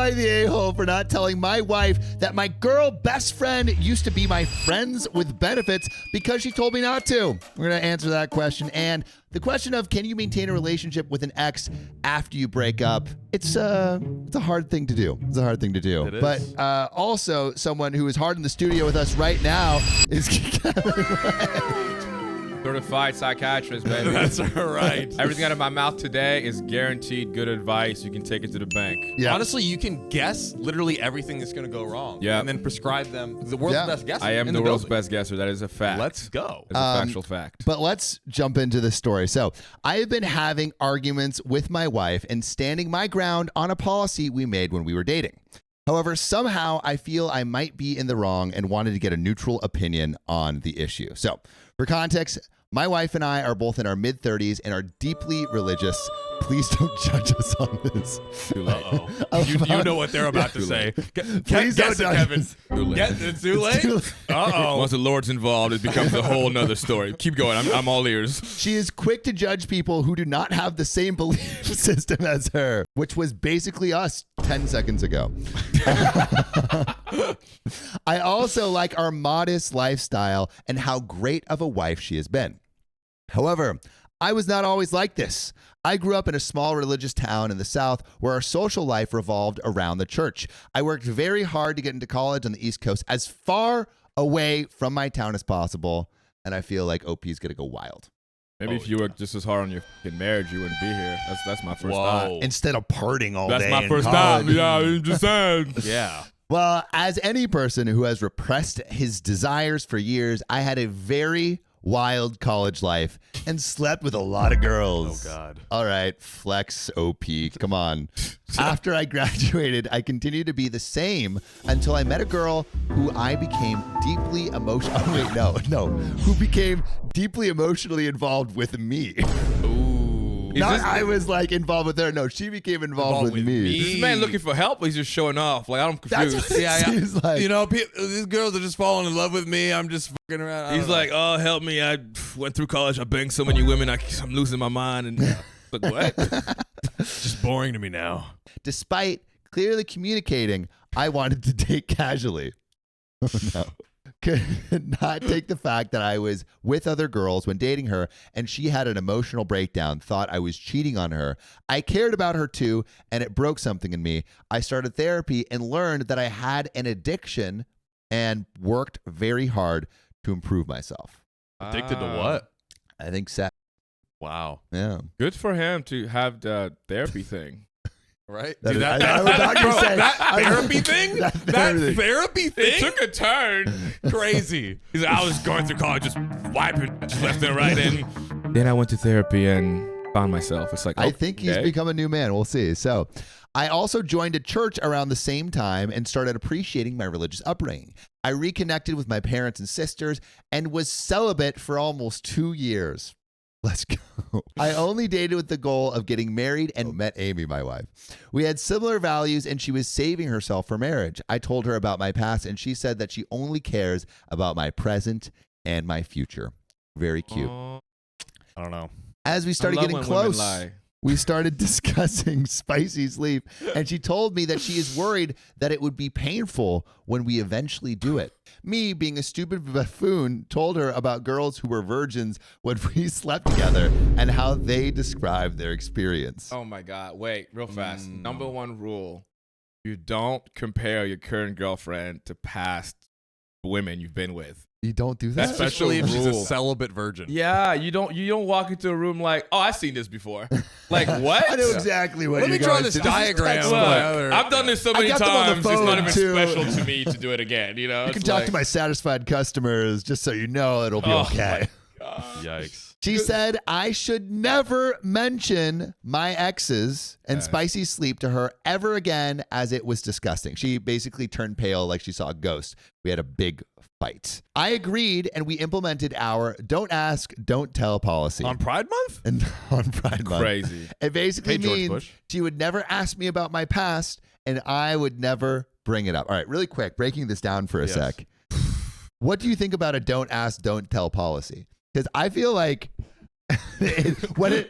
I the a-hole for not telling my wife that my girl best friend used to be my friends with benefits because she told me not to? We're going to answer that question. And the question of, can you maintain a relationship with an ex after you break up? It's a hard thing to do. It's a hard thing to do. It is. But also someone who is hard in the studio with us right now is Kevin Langue. Certified psychiatrist, baby. That's right. Everything out of my mouth today is guaranteed good advice. You can take it to the bank. Yeah. Honestly, you can guess literally everything that's going to go wrong. Yeah. And then prescribe them. The world's best guesser. I am in the world's building. best guesser. That is a fact. Let's go. It's a factual fact. But let's jump into this story. So I have been having arguments with my wife and standing my ground on a policy we made when we were dating. However, somehow I feel I might be in the wrong and wanted to get a neutral opinion on the issue. So for context, my wife and I are both in our mid-30s and are deeply religious. Please don't judge us on this. Too late. You know what they're about to say. Please Guess don't it, Kevin. Too late. It's too late? Uh-oh. Once the Lord's involved, it becomes a whole nother story. Keep going. I'm all ears. She is quick to judge people who do not have the same belief system as her, which was basically us 10 seconds ago. I also like our modest lifestyle and how great of a wife she has been. However, I was not always like this. I grew up in a small religious town in the South where our social life revolved around the church. I worked very hard to get into college on the East Coast as far away from my town as possible, and I feel like OP is going to go wild. Maybe if you worked just as hard on your fucking marriage, you wouldn't be here. That's my first thought. Instead of partying all day. That's my in first college. thought. Yeah, you just saying. Yeah. Well, as any person who has repressed his desires for years, I had a very wild college life and slept with a lot of girls. Oh, God. All right, flex OP. Come on. After I graduated, I continued to be the same until I met a girl who I became deeply emotional. Oh, wait, no. Who became deeply emotionally involved with me. Not I was like involved with her. No, she became involved with me. Is this man looking for help or he's just showing off? Like, I'm confused. That's what it seems like. You know, these girls are just falling in love with me. I'm just fucking around. He's like, oh, help me. I went through college. I banged so many women. I'm losing my mind. And like, what? just boring to me now. Despite clearly communicating, I wanted to date casually. Oh, no. Could not take the fact that I was with other girls when dating her and she had an emotional breakdown, thought I was cheating on her. I cared about her too, and it broke something in me. I started therapy and learned that I had an addiction and worked very hard to improve myself. Addicted to what? I think sex. Wow. Yeah. Good for him to have the therapy thing. Right? That Dude, is- I was about to say, that therapy thing? that That therapy- therapy It thing? took a turn. Crazy. He's like, I was going through college just wiping just left and right. And then I went to therapy and found myself. It's like, I think he's okay. become a new man. We'll see. So I also joined a church around the same time and started appreciating my religious upbringing. I reconnected with my parents and sisters and was celibate for almost 2 years. Let's go. I only dated with the goal of getting married and met Amy, my wife. We had similar values and she was saving herself for marriage. I told her about my past and she said that she only cares about my present and my future. Very cute. I don't know. As we started I love getting when women close, lie. we started discussing spicy sleep, and she told me that she is worried that it would be painful when we eventually do it. Me, being a stupid buffoon, told her about girls who were virgins when we slept together and how they described their experience. Oh my God. Wait, real fast. Number one rule. You don't compare your current girlfriend to past women you've been with. You don't do that? Especially if she's a rule. celibate virgin. Yeah, you don't walk into a room like, oh, I've seen this before. Like, what? I know exactly what Let you're me draw going this to. diagram. This is Look, textbook. I've done this so many got them on the times. It's not phone, even too. special to me to do it again. You know, You can talk to my satisfied customers just so you know it'll be okay. Yikes. She said I should never mention my exes and spicy sleep to her ever again as it was disgusting. She basically turned pale like she saw a ghost. We had a big fight. I agreed and we implemented our don't ask, don't tell policy. On Pride Month? And on Pride Month. Crazy. It basically Hey, George means Bush. she would never ask me about my past and I would never bring it up. All right, really quick, breaking this down for a sec. What do you think about a don't ask, don't tell policy? Because I feel like when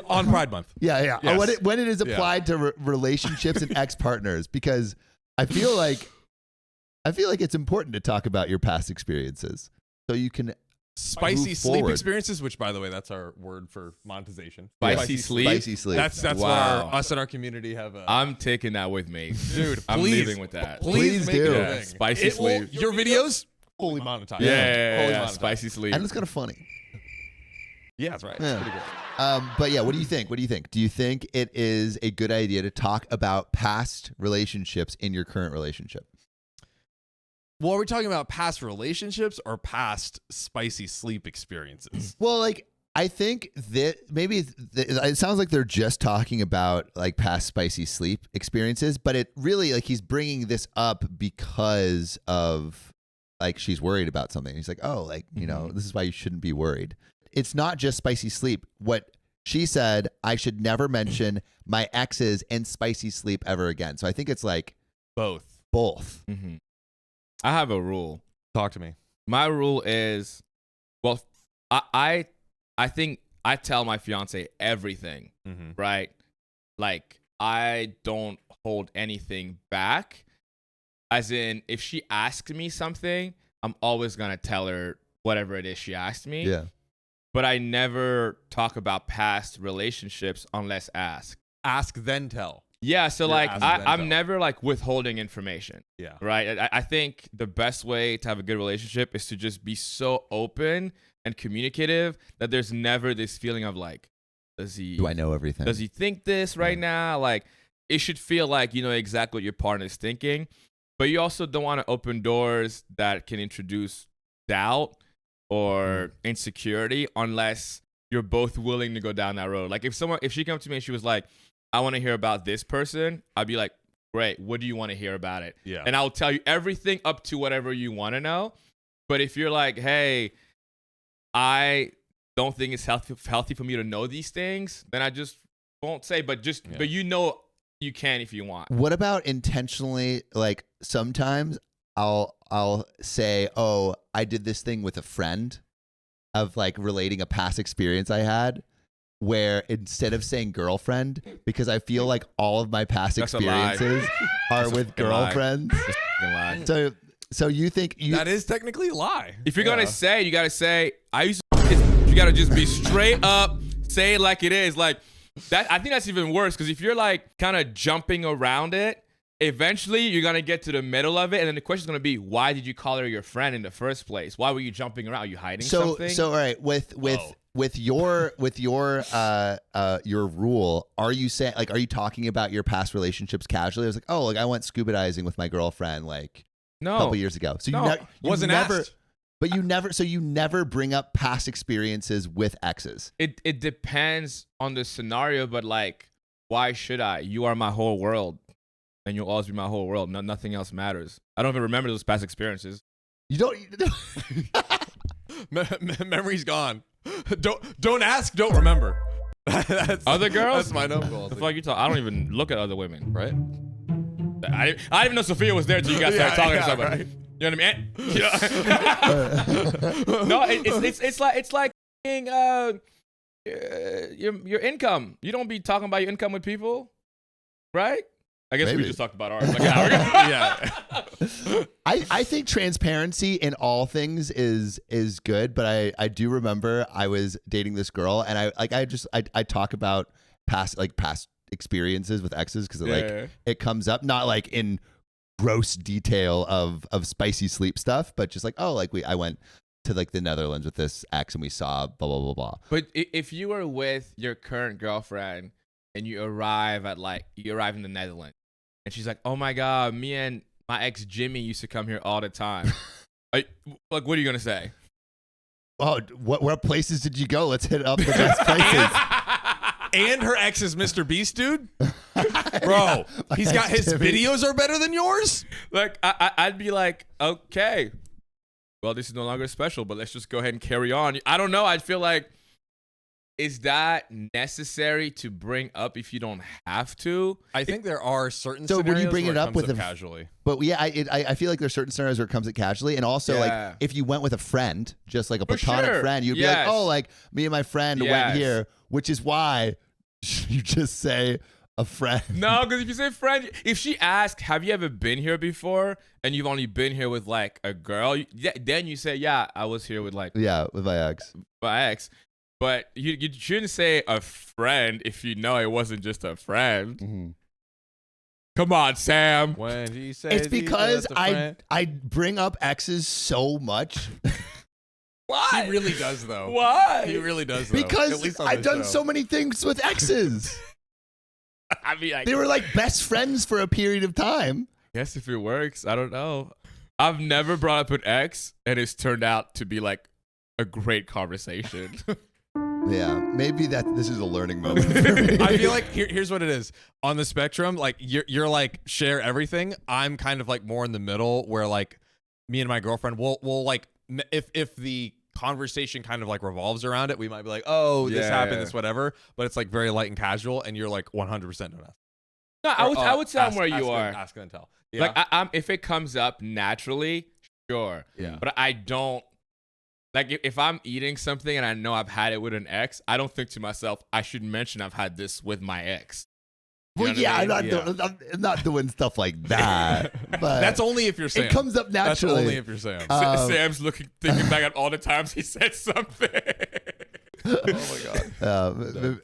On Pride Month. Yeah, yeah. Yes. When it is applied to relationships and ex-partners, because I feel like it's important to talk about your past experiences so you can Spicy move sleep forward. experiences, which by the way, that's our word for monetization. Spicy sleep. Spicy sleep. That's Wow. where us and our community have a I'm taking that with me. dude. I'm please, leaving with that. Please Please make do. it a Yeah, thing. spicy sleep. Your videos fully monetized. Yeah, Fully monetized. spicy sleep. and it's kind of funny. Yeah, that's right. Yeah. It's pretty good. But yeah, what do you think? What do you think? Do you think it is a good idea to talk about past relationships in your current relationship? Well, are we talking about past relationships or past spicy sleep experiences? Well, like I think that maybe it sounds like they're just talking about like past spicy sleep experiences, but it really like he's bringing this up because of like she's worried about something. He's like, oh, like you know, this is why you shouldn't be worried. It's not just spicy sleep. What she said, I should never mention my exes and spicy sleep ever again. So I think it's like Both. both. Mhm. I have a rule. Talk to me. My rule is, well, I think I tell my fiance everything, right? Like I don't hold anything back. As in, if she asks me something, I'm always gonna tell her whatever it is she asked me. Yeah. But I never talk about past relationships unless asked. Ask then tell. Yeah, so You're like asking them, I'm though. never like withholding information. Yeah. Right. I think the best way to have a good relationship is to just be so open and communicative that there's never this feeling of like, Do I know everything? does he think this right now? Like it should feel like you know exactly what your partner is thinking, but you also don't want to open doors that can introduce doubt or insecurity unless you're both willing to go down that road. Like if she came up to me and she was like, I want to hear about this person, I'd be like, great, what do you want to hear about it? Yeah. And I'll tell you everything up to whatever you want to know. But if you're like, hey, I don't think it's healthy for me to know these things, then I just won't say. But but you know you can if you want. What about intentionally? Like sometimes I'll say, oh, I did this thing with a friend, of like relating a past experience I had, where instead of saying girlfriend, because I feel like all of my past That's a lie. experiences are with fucking lie. girlfriends. Just fucking lie. So you think That is technically a lie. If you're gonna say, you gotta say, I used to. You gotta just be straight up, say it like it is. Like that. I think that's even worse because if you're like kind of jumping around it, eventually you're gonna get to the middle of it, and then the question's gonna be, why did you call her your friend in the first place? Why were you jumping around? Are you hiding something? So all right, with your rule, are you saying like are you talking about your past relationships casually? I was like, oh, like I went scuba diving with my girlfriend like a couple years ago. So No, wasn't asked. But you never bring up past experiences with exes. It depends on the scenario, but like, why should I? You are my whole world, and you'll always be my whole world. Nothing else matters. I don't even remember those past experiences. You don't. Memory's gone. Don't ask. Don't remember. Other girls? That's my number goal. The fuck you talk? I don't even look at other women. Right? I didn't even know Sophia was there until you guys started talking to somebody. Right. You know what I mean? No, it's like your income. You don't be talking about your income with people, right? I guess Maybe. we just talked about ours. Like an hour ago. Yeah. I think transparency in all things is good, but I do remember I was dating this girl and I talk about past experiences with exes because it comes up not like in gross detail of spicy sleep stuff, but just like, oh, like I went to like the Netherlands with this ex and we saw blah blah blah blah. But if you were with your current girlfriend and you arrive in the Netherlands and she's like, oh my God, me and my ex Jimmy used to come here all the time. Like, what are you gonna say? Oh, what places did you go? Let's hit up the best places. And her ex is Mr. Beast, dude. Bro, he's got his videos are better than yours. Like I'd be like, okay, well, this is no longer special, but let's just go ahead and carry on. I don't know. I'd feel like is that necessary to bring up if you don't have to? I think there are certain So when scenarios you bring where it up comes with casually. But yeah, I feel like there's certain scenarios where it comes at casually, and also Yeah. like if you went with a friend, just like a For platonic sure. friend, you'd be Yes. like, oh, like me and my friend went Yes. here, which is why you just say a friend. No, because if you say friend, if she asks, have you ever been here before? And you've only been here with like a girl, then you say, yeah, I was here with like Yeah, with my ex. my ex. But you shouldn't say a friend if you know it wasn't just a friend. Mm-hmm. Come on, Sam. When he says It's because he's just a friend. I bring up exes so much Why? He really does though. Why? He really does though. At because least on I've this done show. so many things with exes. I mean, I They were like best friends for a period of time. guess if it works, I don't know. I've never brought up an ex, and it's turned out to be like a great conversation. Yeah, maybe this is a learning moment for me. I feel like here's what it is. On the spectrum, like you're like share everything. I'm kind of like more in the middle where like me and my girlfriend will like if the conversation kind of like revolves around it, we might be like, oh, this happened, Yeah. this whatever, but it's like very light and casual, and you're like 100% don't ask. No, I would say I'm where you are. Ask and tell. Yeah. Like I'm if it comes up naturally, sure. Yeah. But I don't like if I'm eating something and I know I've had it with an ex, I don't think to myself, I should mention I've had this with my ex. You Well, know what yeah, I mean? I'm not doing stuff like that. But That's only if you're Sam. it comes up That's naturally. only if you're Sam. Sam's thinking back at all the times he said something. Oh my god.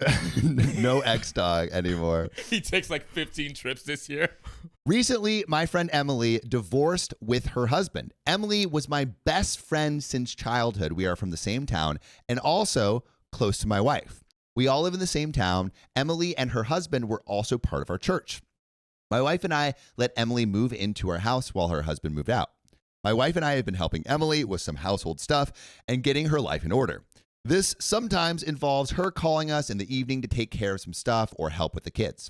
No ex dog anymore. He takes like 15 trips this year. Recently, my friend Emily divorced with her husband. Emily was my best friend since childhood. We are from the same town and also close to my wife. We all live in the same town. Emily and her husband were also part of our church. My wife and I let Emily move into our house while her husband moved out. My wife and I have been helping Emily with some household stuff and getting her life in order. This sometimes involves her calling us in the evening to take care of some stuff or help with the kids.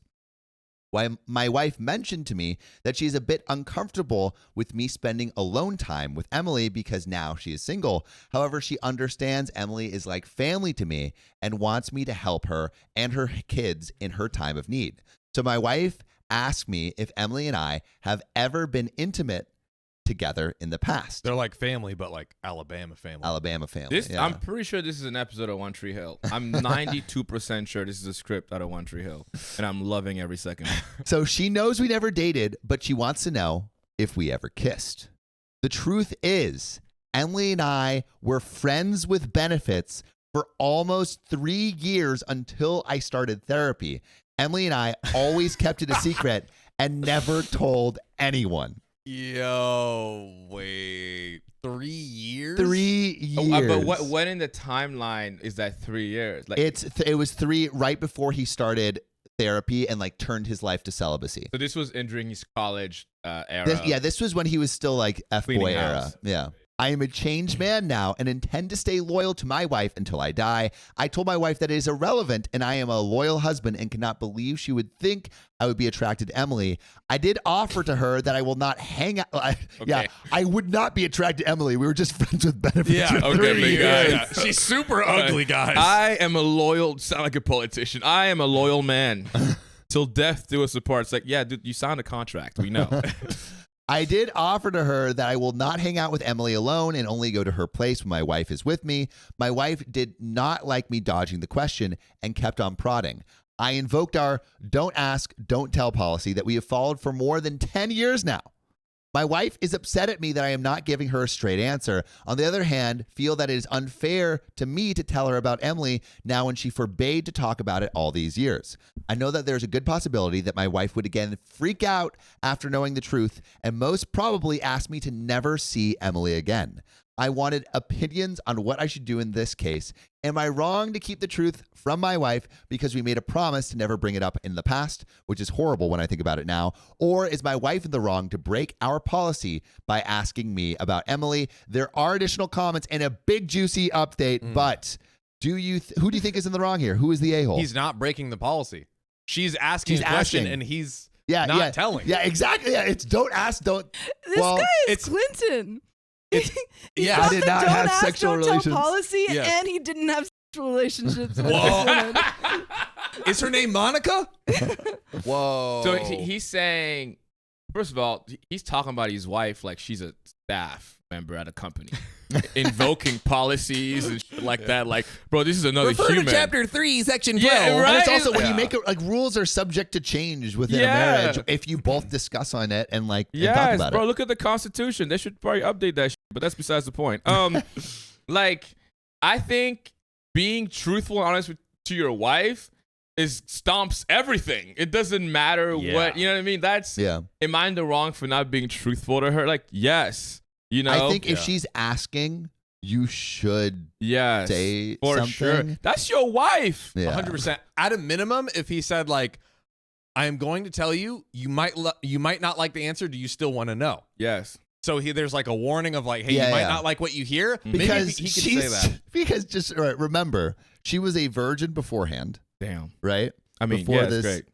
My wife mentioned to me that she's a bit uncomfortable with me spending alone time with Emily because now she is single. However, she understands Emily is like family to me and wants me to help her and her kids in her time of need. So my wife asked me if Emily and I have ever been intimate together in the past. They're like family, but like Alabama family. Alabama family. This yeah. I'm pretty sure this is an episode of One Tree Hill. I'm 92% sure this is a script out of One Tree Hill, and I'm loving every second. So she knows we never dated, but she wants to know if we ever kissed. The truth is, Emily and I were friends with benefits for almost 3 years until I started therapy. Emily and I always kept it a secret and never told anyone. Yo, wait. 3 years? 3 years. But when in the timeline is that 3 years? Like It was 3 right before he started therapy and like turned his life to celibacy. so this was during his college era. This was when he was still like Cleaning F-boy era. house. Yeah. I am a changed man now and intend to stay loyal to my wife until I die. I told my wife that it is irrelevant and I am a loyal husband and cannot believe she would think I would be attracted to Emily. I did offer to her that I will not hang out. Yeah, I would not be attracted to Emily. We were just friends with benefits. Yeah, for okay, 3 big years. guy. She's super ugly, guys. I am a loyal, sound like a politician. I am a loyal man. Till death do us apart. It's like, yeah, dude, you signed a contract. We know. I did offer to her that I will not hang out with Emily alone and only go to her place when my wife is with me. My wife did not like me dodging the question and kept on prodding. I invoked our don't ask, don't tell policy that we have followed for more than 10 years now. My wife is upset at me that I am not giving her a straight answer. On the other hand, feel that it is unfair to me to tell her about Emily now when she forbade to talk about it all these years. I know that there's a good possibility that my wife would again freak out after knowing the truth and most probably ask me to never see Emily again. I wanted opinions on what I should do in this case. Am I wrong to keep the truth from my wife because we made a promise to never bring it up in the past, which is horrible when I think about it now? Or is my wife in the wrong to break our policy by asking me about Emily? There are additional comments and a big juicy update, but who do you think is in the wrong here? Who is the a-hole? He's not breaking the policy. She's asking a question and he's not telling. Yeah, exactly. Yeah, it's don't ask, don't. This guy is Clinton. Yeah, I did not don't have ask, sexual don't relations. tell policy, Yeah. and he didn't have relationships. with Whoa. this woman. Is her name Monica? Whoa. So he's saying, first of all, he's talking about his wife like she's a staff member at a company, invoking policies and shit like that. Like, bro, this is another Refer human. to chapter 3, section 12. Yeah, right. And it's also when you make it, like, rules are subject to change within a marriage if you both discuss on it and like and talk Yes, about bro. it. Look at the Constitution. They should probably update that shit, but that's besides the point. Like, I think being truthful and honest to your wife stomps everything. It doesn't matter what, you know what I mean? That's, am I in the wrong for not being truthful to her? Like, yes. You know? I think if she's asking, you should say for something. sure. That's your wife. Yeah. 100%. At a minimum, if he said like, I am going to tell you, you might not like the answer. Do you still want to know? Yes. So there's like a warning of like, hey, you might not like what you hear. Because Maybe he could say that. Because just remember, she was a virgin beforehand. Damn. Right? I mean, before great.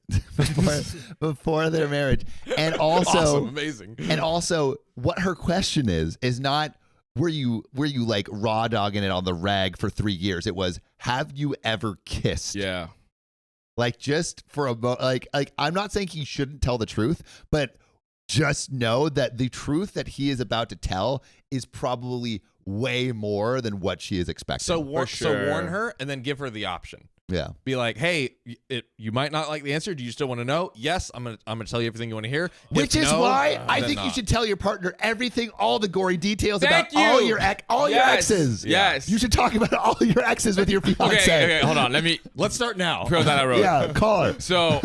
before their marriage. And also Awesome, amazing. And also what her question is not were you like raw dogging it on the rag for 3 years? It was, have you ever kissed? Yeah. Like, just for a like I'm not saying he shouldn't tell the truth, but just know that the truth that he is about to tell is probably way more than what she is expecting. So warn her and then give her the option. Yeah. Be like, hey, you might not like the answer. Do you still want to know? Yes, I'm gonna tell you everything you want to hear. Which If is no, why I then think you not. should tell your partner everything, all the gory details Thank about all you. your exes. Yes. You should talk about all your exes with your fiance. Okay, hold on. Let's start now. Put that I wrote. Yeah, call her. So,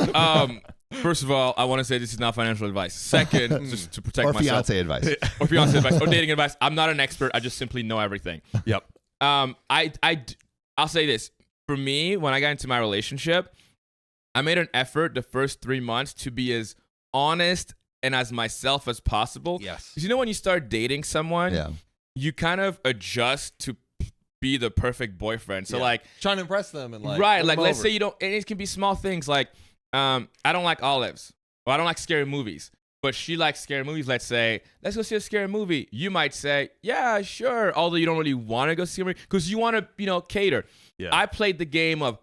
first of all, I want to say this is not financial advice. Second, just to protect Or myself. fiance advice. Or fiance advice. Or dating advice. I'm not an expert. I just simply know everything. Yep. I'll say this. For me, when I got into my relationship, I made an effort the first 3 months to be as honest and as myself as possible. Yes. Because you know when you start dating someone, you kind of adjust to be the perfect boyfriend. So like trying to impress them and like right, like let's say you don't, and it can be small things like I don't like olives or I don't like scary movies. But she likes scary movies. Let's say, let's go see a scary movie. You might say, yeah, sure. Although you don't really want to go see a movie because you want to, cater. Yeah. I played the game of,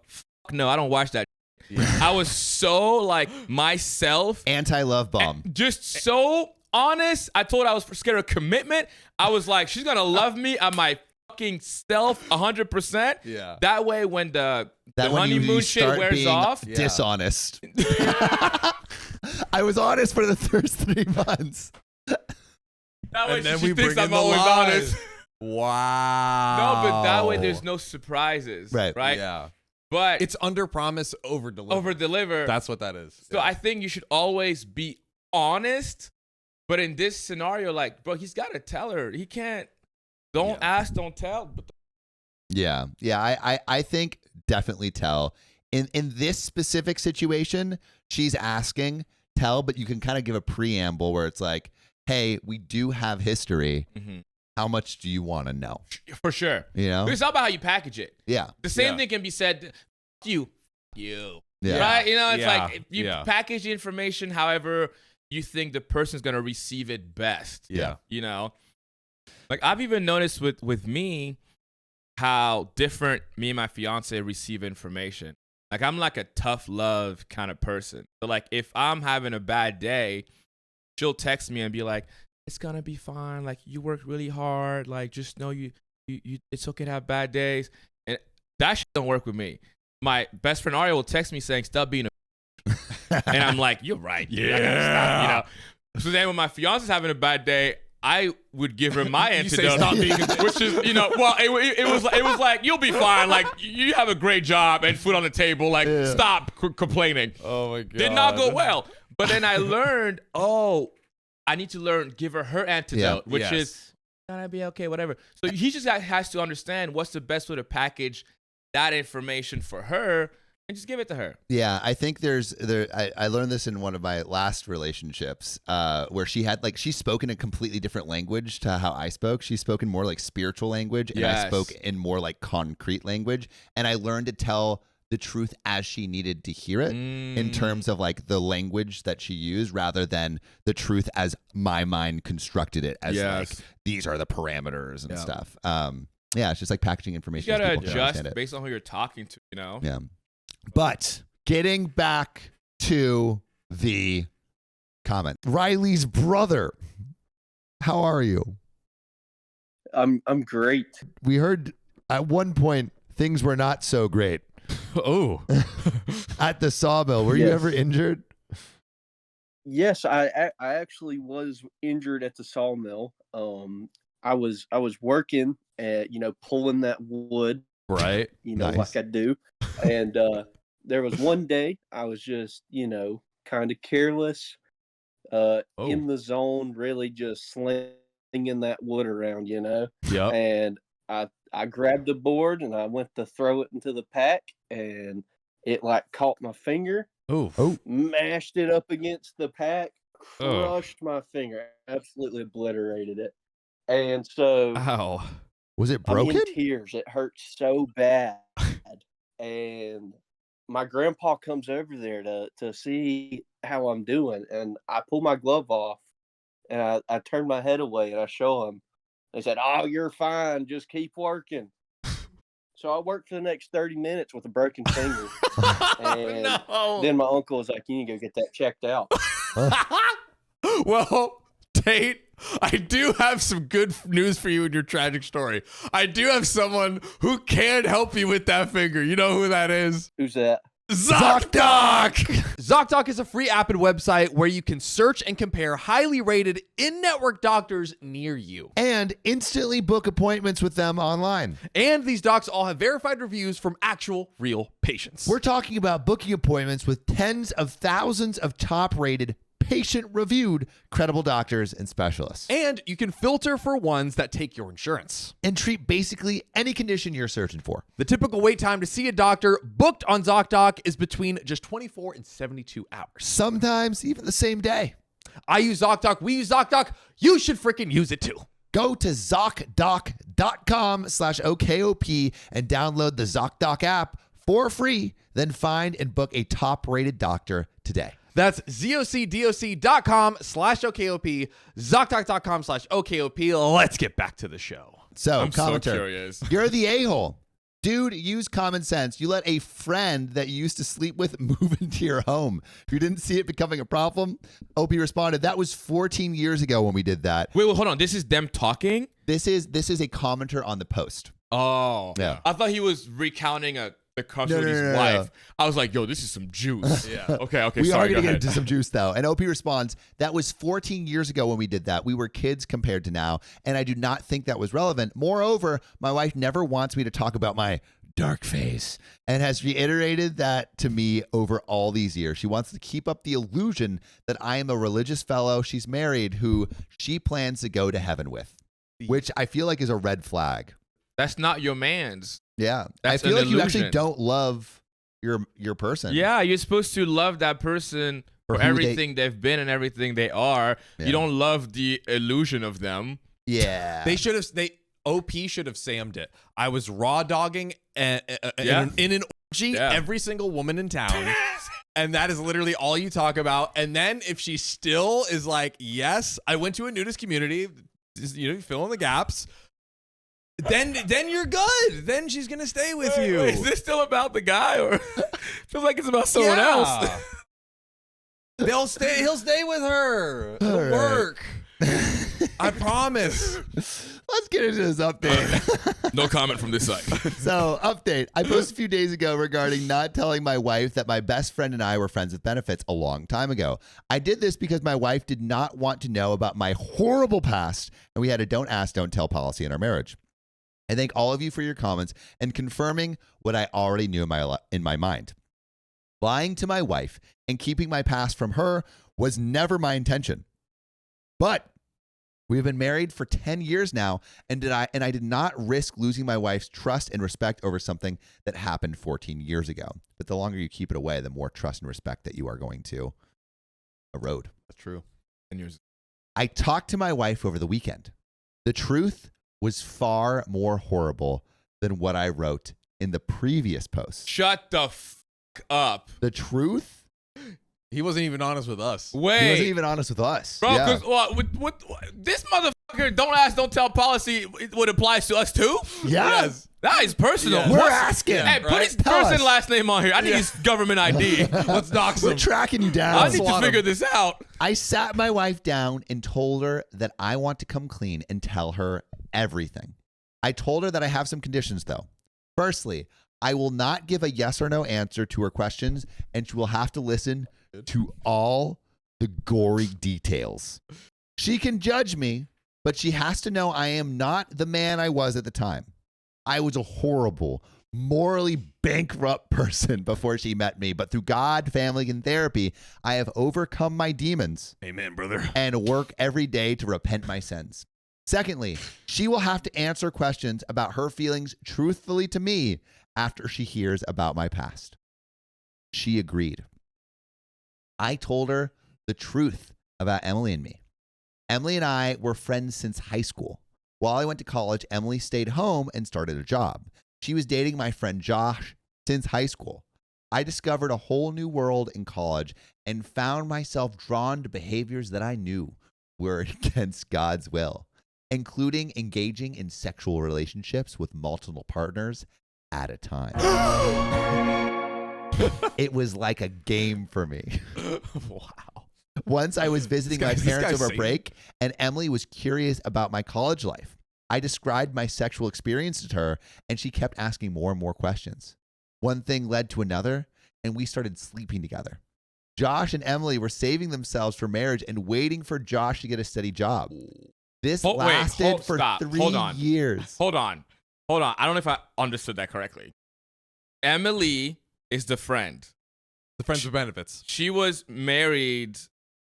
no, I don't watch that. Yeah. I was so like myself. Anti-love bomb. Just so honest. I told her I was scared of commitment. I was like, she's going to love me at my fucking self 100%. Yeah. That way when the honeymoon shit wears off. Dishonest. I was honest for the first 3 months. That way and then she we thinks bring I'm in the always lies. honest. Wow. No, but that way there's no surprises. Right. Yeah. But it's under promise, over deliver. Over deliver. That's what that is. So I think you should always be honest. But in this scenario, like, bro, he's got to tell her. He can't. Don't ask, don't tell. Yeah. I think definitely tell. In this specific situation, she's asking, tell, but you can kind of give a preamble where it's like, hey, we do have history. Mm-hmm. How much do you want to know? For sure. It's all about how you package it. Yeah. The same thing can be said, you. Yeah. Right? It's like if you package the information however you think the person's going to receive it best. Yeah. Like I've even noticed with me how different me and my fiance receive information. Like I'm like a tough love kind of person. So like if I'm having a bad day, she'll text me and be like, it's gonna be fine. Like you worked really hard. Like just know you it's okay to have bad days. And that shit don't work with me. My best friend Aria will text me saying, stop being a and I'm like, you're right. Yeah. So then when my fiance's having a bad day, I would give her my antidote, say, stop being a bitch. which is, well, it was like, you'll be fine. Like, you have a great job and food on the table. Like, stop complaining. Oh, my God. Did not go well. But then I learned, I need to give her antidote, which is, gonna be okay, whatever. So he just has to understand what's the best way to package that information for her and just give it to her. Yeah, I think I learned this in one of my last relationships where she spoke in a completely different language to how I spoke. She spoke in more like spiritual language and I spoke in more like concrete language. And I learned to tell the truth as she needed to hear it in terms of like the language that she used rather than the truth as my mind constructed it as like these are the parameters and stuff. Yeah, it's just like packaging You information. gotta so people can understand adjust it. based on who you're talking to, you know? Yeah. But getting back to the comment. Riley's brother. How are you? I'm great. We heard at one point things were not so great Oh. at the sawmill. Were you Yes. ever injured? Yes, I actually was injured at the sawmill. I was working at pulling that wood, Right. Nice. like I do, and there was one day I was just kind of careless, in the zone, really just slinging that wood around, Yep. and I grabbed the board and I went to throw it into the pack, and it like caught my finger. Oh. Mashed it up against the pack, Ugh. crushed my finger, absolutely obliterated it. And so Ow. Was it I'm broken? in tears. It hurt so bad. And my grandpa comes over there to see how I'm doing. And I pull my glove off and I turn my head away and I show him. They said, "Oh, you're fine. Just keep working." So I worked for the next 30 minutes with a broken finger. And then my uncle was like, "You need to go get that checked out." Well, Tate, I do have some good news for you in your tragic story. I do have someone who can help you with that finger. You know who that is? Who's that? ZocDoc! ZocDoc is a free app and website where you can search and compare highly rated in-network doctors near you. And instantly book appointments with them online. And these docs all have verified reviews from actual real patients. We're talking about booking appointments with tens of thousands of top-rated, patient-reviewed, credible doctors and specialists. And you can filter for ones that take your insurance. And treat basically any condition you're searching for. The typical wait time to see a doctor booked on ZocDoc is between just 24 and 72 hours. Sometimes even the same day. I use ZocDoc. We use ZocDoc. You should freaking use it too. Go to ZocDoc.com/OKOP and download the ZocDoc app for free. Then find and book a top-rated doctor today. That's ZocDoc.com/OKOP, ZocDoc.com/OKOP. Let's get back to the show. So, I'm so commenter, curious. you're the a-hole. Dude, use common sense. You let a friend that you used to sleep with move into your home. If you didn't see it becoming a problem, OP responded, that was 14 years ago when we did that. Wait, hold on. This is them talking? This is a commenter on the post. Oh. Yeah. I thought he was recounting the custody of his No. wife. I was like, yo, this is some juice. Yeah. Okay, We sorry, are going go to get ahead. into some juice, though. And OP responds, that was 14 years ago when we did that. We were kids compared to now, and I do not think that was relevant. Moreover, my wife never wants me to talk about my dark phase and has reiterated that to me over all these years. She wants to keep up the illusion that I am a religious fellow she's married who she plans to go to heaven with, which I feel like is a red flag. That's not your man's. Yeah. That's I feel an like you actually illusion. don't love your person. Yeah, you're supposed to love that person For for who everything they've been and everything they are. Yeah. You don't love the illusion of them. Yeah. OP should have Sam'd it. I was raw dogging in an orgy Yeah. every single woman in town. And that is literally all you talk about. And then if she still is like, yes, I went to a nudist community, fill in the gaps. Then you're good. Then she's gonna stay with you. Wait, is this still about the guy, or feels like it's about someone else? He'll stay with her. It'll All right. work. I promise. Let's get into this update. No comment from this side. So, update. I posted a few days ago regarding not telling my wife that my best friend and I were friends with benefits a long time ago. I did this because my wife did not want to know about my horrible past, and we had a don't ask, don't tell policy in our marriage. I thank all of you for your comments and confirming what I already knew in my mind. Lying to my wife and keeping my past from her was never my intention. But we have been married for 10 years now, and I did not risk losing my wife's trust and respect over something that happened 14 years ago. But the longer you keep it away, the more trust and respect that you are going to erode. That's true. I talked to my wife over the weekend. The truth was far more horrible than what I wrote in the previous post. Shut the f up. The truth? He wasn't even honest with us. Wait. He wasn't even honest with us. Bro, Yeah. because what this motherfucker don't ask, don't tell policy what applies to us too? Yeah. Yes. That is personal. Yes. We're What's- asking. Hey, put right? his Tell first and us. last name on here. I need his government ID. Let's dox We're him. tracking you I down. need to swat figure him. this out. I sat my wife down and told her that I want to come clean and tell her everything. I told her that I have some conditions, though. Firstly, I will not give a yes or no answer to her questions, and she will have to listen to all the gory details. She can judge me, but she has to know I am not the man I was at the time. I was a horrible, morally bankrupt person before she met me, but through God, family, and therapy, I have overcome my demons. Amen, brother. And work every day to repent my sins. Secondly, she will have to answer questions about her feelings truthfully to me after she hears about my past. She agreed. I told her the truth about Emily and me. Emily and I were friends since high school. While I went to college, Emily stayed home and started a job. She was dating my friend Josh since high school. I discovered a whole new world in college and found myself drawn to behaviors that I knew were against God's will, including engaging in sexual relationships with multiple partners at a time. It was like a game for me. Wow. Once I was visiting my This parents guy's over Satan. break, and Emily was curious about my college life. I described my sexual experience to her, and she kept asking more and more questions. One thing led to another, and we started sleeping together. Josh and Emily were saving themselves for marriage and waiting for Josh to get a steady job. This lasted for stop. 3 Hold on. years. Hold on. I don't know if I understood that correctly. Emily is the friend. The friends with benefits. She was married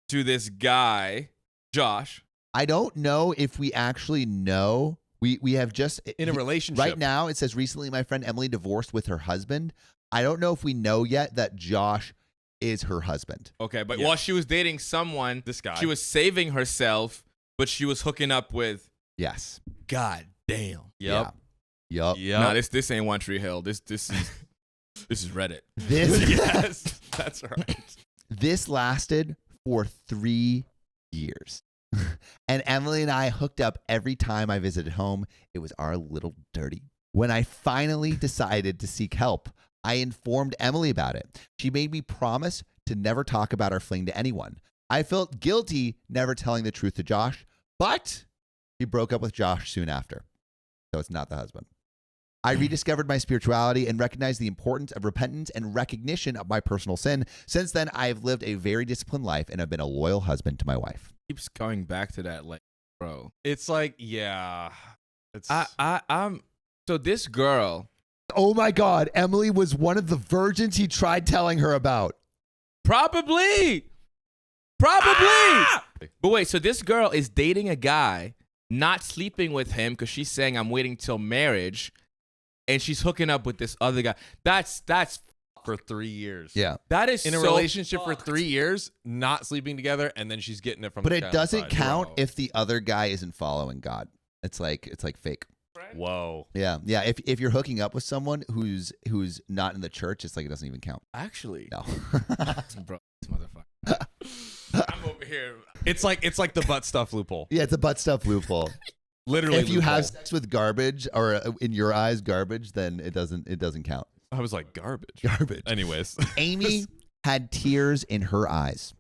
to this guy, Josh. I don't know if we actually know. We have just In a relationship. right now. It says recently my friend Emily divorced with her husband. I don't know if we know yet that Josh is her husband. Okay, but Yeah. while she was dating someone, This guy. she was saving herself, but she was hooking up with. Yes. God damn. Yep. Yup. Yep. Nah, this ain't One Tree Hill. This is this is Reddit. This Yes. That's right. this lasted for 3 years. And Emily and I hooked up every time I visited home. It was our little dirty. When I finally decided to seek help, I informed Emily about it. She made me promise to never talk about our fling to anyone. I felt guilty never telling the truth to Josh, but she broke up with Josh soon after. So it's not the husband. I rediscovered my spirituality and recognized the importance of repentance and recognition of my personal sin. Since then, I have lived a very disciplined life and have been a loyal husband to my wife. Keeps going back to that, like, bro. It's like, yeah. It's I'm so this girl. Oh my God, Emily was one of the virgins he tried telling her about. Probably. But wait, so this girl is dating a guy, not sleeping with him because she's saying I'm waiting till marriage, and she's hooking up with this other guy. That's for 3 years. Yeah. that is In a so relationship for fucked. 3 years, not sleeping together, and then she's getting it from But the it guy on the doesn't side. count Whoa. if the other guy isn't following God. It's like fake. Whoa. Yeah. Yeah. If you're hooking up with someone who's not in the church, it's like it doesn't even count. Actually, No. bro, this motherfucker. I'm over here. It's like the butt stuff loophole. Yeah, it's a butt stuff loophole. Literally. If you have loophole. sex with garbage or in your eyes garbage, then it doesn't count. I was like, garbage. Garbage. Anyways. Amy had tears in her eyes.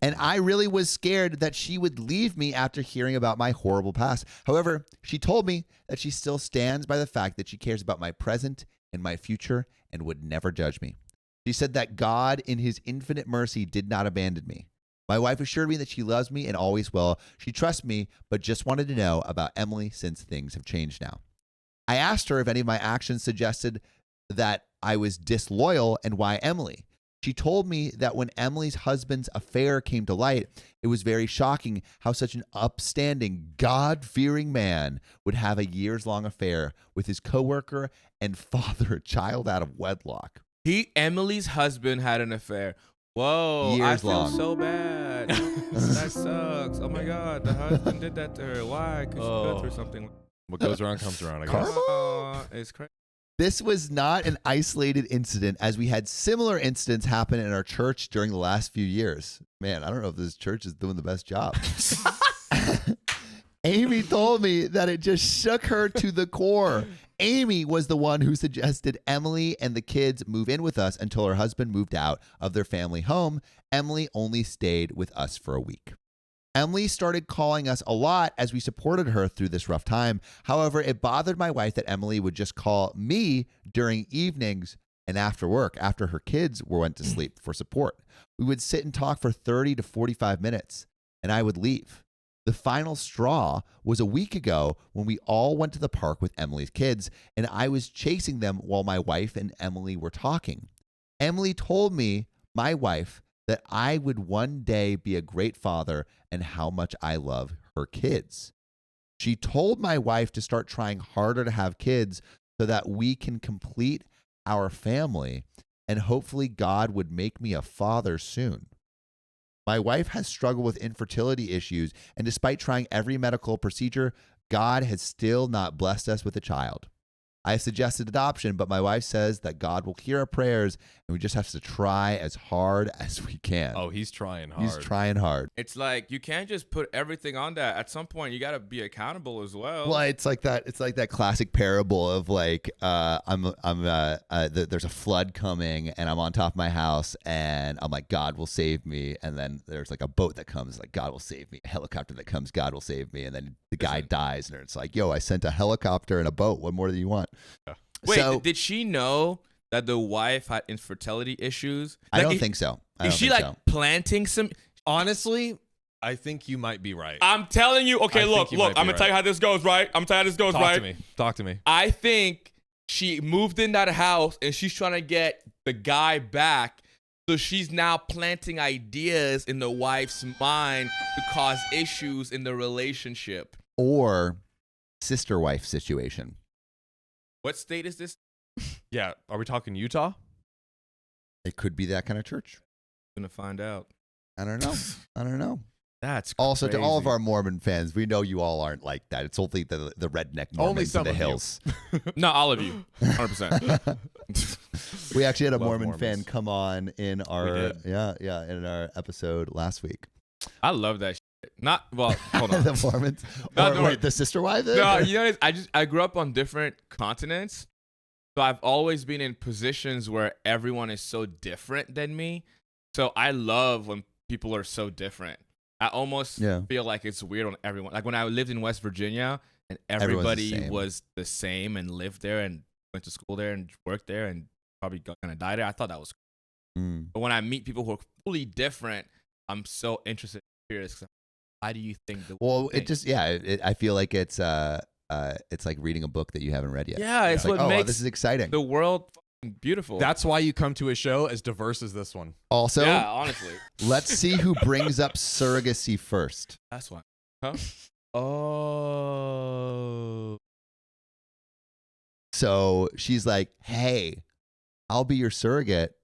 And I really was scared that she would leave me after hearing about my horrible past. However, she told me that she still stands by the fact that she cares about my present and my future and would never judge me. She said that God, in his infinite mercy, did not abandon me. My wife assured me that she loves me and always will. She trusts me, but just wanted to know about Emily since things have changed now. I asked her if any of my actions suggested that I was disloyal and why Emily. She told me that when Emily's husband's affair came to light, it was very shocking how such an upstanding, God-fearing man would have a years-long affair with his coworker and father a child out of wedlock. Emily's husband had an affair. Whoa, I Years feel long. so bad. That sucks. Oh my God, the husband did that to her. Why? Because she Oh. went through something. What goes around comes around, I guess. Karma? It's crazy. This was not an isolated incident, as we had similar incidents happen in our church during the last few years. Man, I don't know if this church is doing the best job. Amy told me that it just shook her to the core. Amy was the one who suggested Emily and the kids move in with us until her husband moved out of their family home. Emily only stayed with us for a week. Emily started calling us a lot as we supported her through this rough time. However, it bothered my wife that Emily would just call me during evenings and after work, after her kids went to sleep, for support. We would sit and talk for 30 to 45 minutes, and I would leave. The final straw was a week ago when we all went to the park with Emily's kids, and I was chasing them while my wife and Emily were talking. Emily told me, my wife, that I would one day be a great father and how much I love her kids. She told my wife to start trying harder to have kids so that we can complete our family, and hopefully God would make me a father soon. My wife has struggled with infertility issues, and despite trying every medical procedure, God has still not blessed us with a child. I suggested adoption, but my wife says that God will hear our prayers, and we just have to try as hard as we can. Oh, he's trying hard. He's trying hard. It's like you can't just put everything on that. At some point, you got to be accountable as well. Well, it's like that. It's like that classic parable of like, there's a flood coming, and I'm on top of my house, and I'm like, God will save me. And then there's like a boat that comes, like God will save me. A helicopter that comes, God will save me. And then the guy dies, and it's like, yo, I sent a helicopter and a boat. What more do you want? Wait, So, did she know that the wife had infertility issues? I don't think so. Is she like planting some? Honestly, I think you might be right. I'm telling you. Okay, I look. think you I'm might be gonna tell you how this goes. Right? I'm telling you how this goes. Right? Talk to me. I think she moved in that house and she's trying to get the guy back. So she's now planting ideas in the wife's mind to cause issues in the relationship. Or sister wife situation. What state is this? Yeah, are we talking Utah? It could be that kind of church. I'm gonna find out. I don't know. I don't know. That's Also, to all of crazy. our Mormon fans, we know you all aren't like that. It's only the redneck Mormons in the of you. hills. Not all of you. 100%. We actually had a Love Mormon Mormons. fan come on in our did. in our episode last week. I love that shit. Not well. Hold on. The Mormons. No, Or, no, wait, the sister wife? No, you know, I grew up on different continents, so I've always been in positions where everyone is so different than me. So I love when people are so different. I almost feel like it's weird on everyone. Like when I lived in West Virginia and everybody was the same and lived there and went to school there and worked there and probably gonna die there. I thought that was cool. But when I meet people who are fully different, I'm so interested and curious. Why do you think the It just I feel like it's like reading a book that you haven't read yet. Yeah, it's like, what makes this is exciting. the world fucking beautiful. That's why you come to a show as diverse as this one. Also, yeah, honestly. let's see who brings up surrogacy first. That's why. Huh? Oh. So she's like, "Hey, I'll be your surrogate."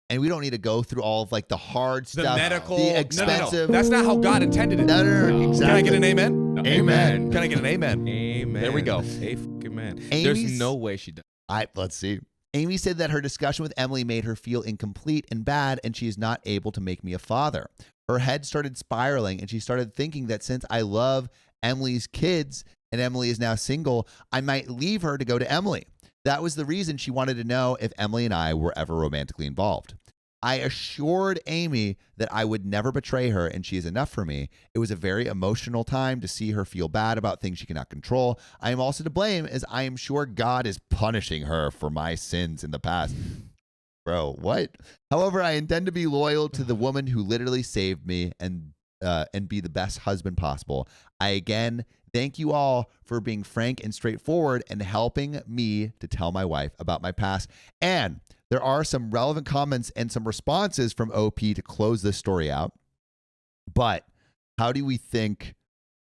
And we don't need to go through all of like the hard The stuff, medical, the expensive. No. That's not how God intended it. No, exactly. Can I get an amen? No, Amen. Can I get an amen? Amen. There we go. A fucking man. Amy's- There's no way she does. Let's see. Amy said that her discussion with Emily made her feel incomplete and bad, and she is not able to make me a father. Her head started spiraling, and she started thinking that since I love Emily's kids and Emily is now single, I might leave her to go to Emily. That was the reason she wanted to know if Emily and I were ever romantically involved. I assured Amy that I would never betray her and she is enough for me. It was a very emotional time to see her feel bad about things she cannot control. I am also to blame as I am sure God is punishing her for my sins in the past. Bro, what? However, I intend to be loyal to the woman who literally saved me and be the best husband possible. I again thank you all for being frank and straightforward and helping me to tell my wife about my past. And there are some relevant comments and some responses from OP to close this story out. But how do we think,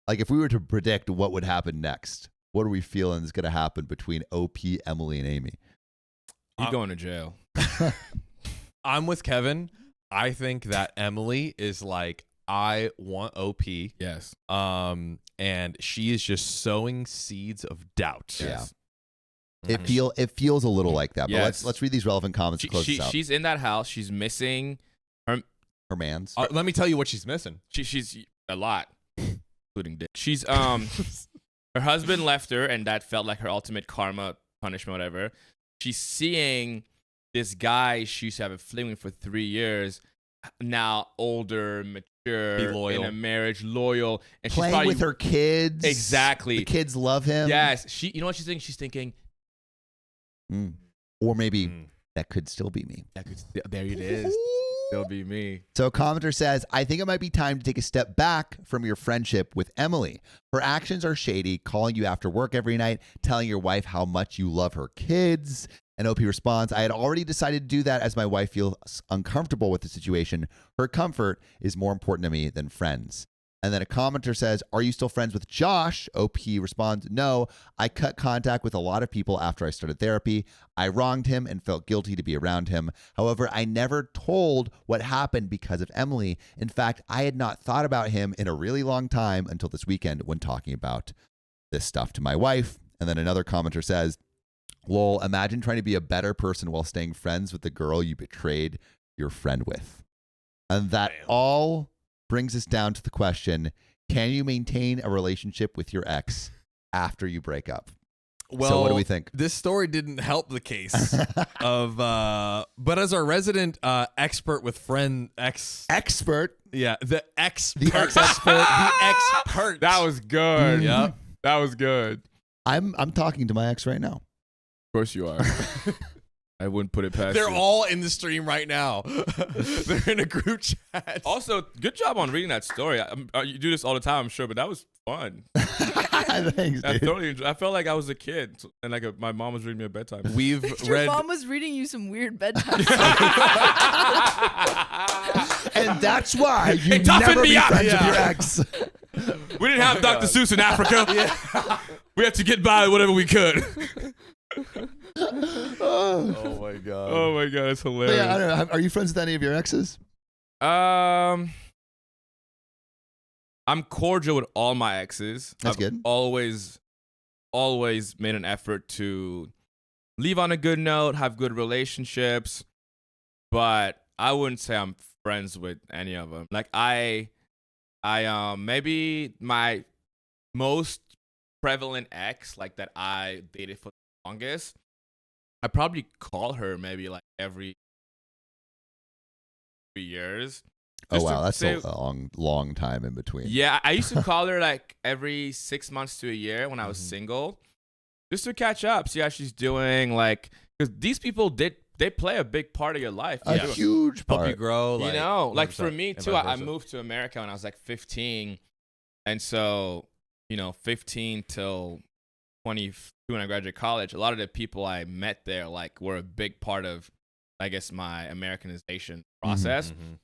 like if we were to predict what would happen next, what are we feeling is going to happen between OP, Emily, and Amy? You're going to jail. I'm with Kevin. I think that Emily is like, I want OP. Yes. And she is just sowing seeds of doubt. Yes. It feels a little like that. But Yes. let's read these relevant comments to close this out. She's in that house. She's missing Her man's. Let me tell you what she's missing. she's a lot. including dick. She's her husband left her, and that felt like her ultimate karma, punishment, whatever. She's seeing this guy she used to have a fling with for 3 years, now older, mature, loyal. in a marriage, loyal, and she's Playing probably, with her kids. Exactly. The kids love him. Yes, you know what she's thinking? She's thinking, Or maybe that could still be me. there it is. Still be me. So a commenter says, I think it might be time to take a step back from your friendship with Emily. Her actions are shady, calling you after work every night, telling your wife how much you love her kids. And OP responds, I had already decided to do that as my wife feels uncomfortable with the situation. Her comfort is more important to me than friends. And then a commenter says, are you still friends with Josh? OP responds, no, I cut contact with a lot of people after I started therapy. I wronged him and felt guilty to be around him. However, I never told what happened because of Emily. In fact, I had not thought about him in a really long time until this weekend when talking about this stuff to my wife. And then another commenter says, lol, imagine trying to be a better person while staying friends with the girl you betrayed your friend with. And that all brings us down to the question, can you maintain a relationship with your ex after you break up? Well, so what do we think? This story didn't help the case of, but as our resident expert with Expert. Yeah, the expert. The ex-expert. The expert. That was good. Yep. That was good. I'm talking to my ex right now. Of course you are. I wouldn't put it past They're you. all in the stream right now. They're in a group chat. Also, good job on reading that story. You do this all the time, I'm sure, but that was fun. Thanks, I dude. thoroughly enjoyed. I felt like I was a kid, and like my mom was reading me a bedtime. We've Your read. mom was reading you some weird bedtime And that's why you It toughened never me be up. friends with Yeah. your ex. We didn't have Dr. Seuss in Africa. We had to get by whatever we could. Oh my god. Oh my god, that's But hilarious. yeah, I don't know. Are you friends with any of your exes? I'm cordial with all my exes. That's I've good. Always made an effort to leave on a good note, have good relationships, but I wouldn't say I'm friends with any of them. Like I maybe my most prevalent ex, like that I dated for the longest, I probably call her maybe like every 3 years. Oh, Just wow. to That's say- a long time in between. Yeah, I used to call her like every 6 months to a year when I was single, just to catch up, see how she's doing. Like, because these people they play a big part of your life. A you know? huge Help part. you grow. You know, like 100%, for me and too, vice I versa. moved to America when I was like 15, and so 15 till 22 when I graduated college. A lot of the people I met there like were a big part of, I guess, my Americanization process. Mhm.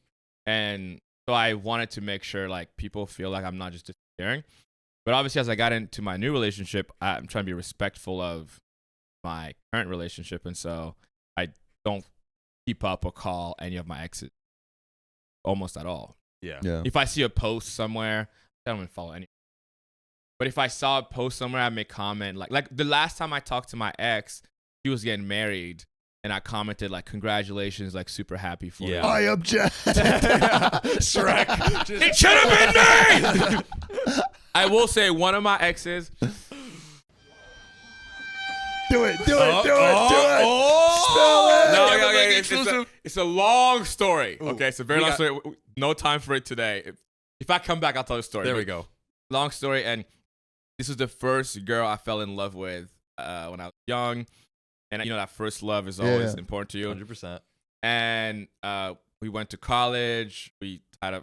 And so I wanted to make sure like people feel like I'm not just disappearing. But obviously, as I got into my new relationship, I'm trying to be respectful of my current relationship. And so I don't keep up or call any of my exes almost at all. Yeah. Yeah. If I see a post somewhere, I don't even follow any. But if I saw a post somewhere, I make comment. Like the last time I talked to my ex, she was getting married. And I commented like, congratulations, like super happy for you. I object. Shrek. It should have been me! I will say one of my exes. Do it. No, it's a long story. Okay, it's a very long story. No time for it today. If I come back, I'll tell the story. There we But go. Long story, and this was the first girl I fell in love with when I was young. And that first love is always important to you. 100%. And we went to college. We had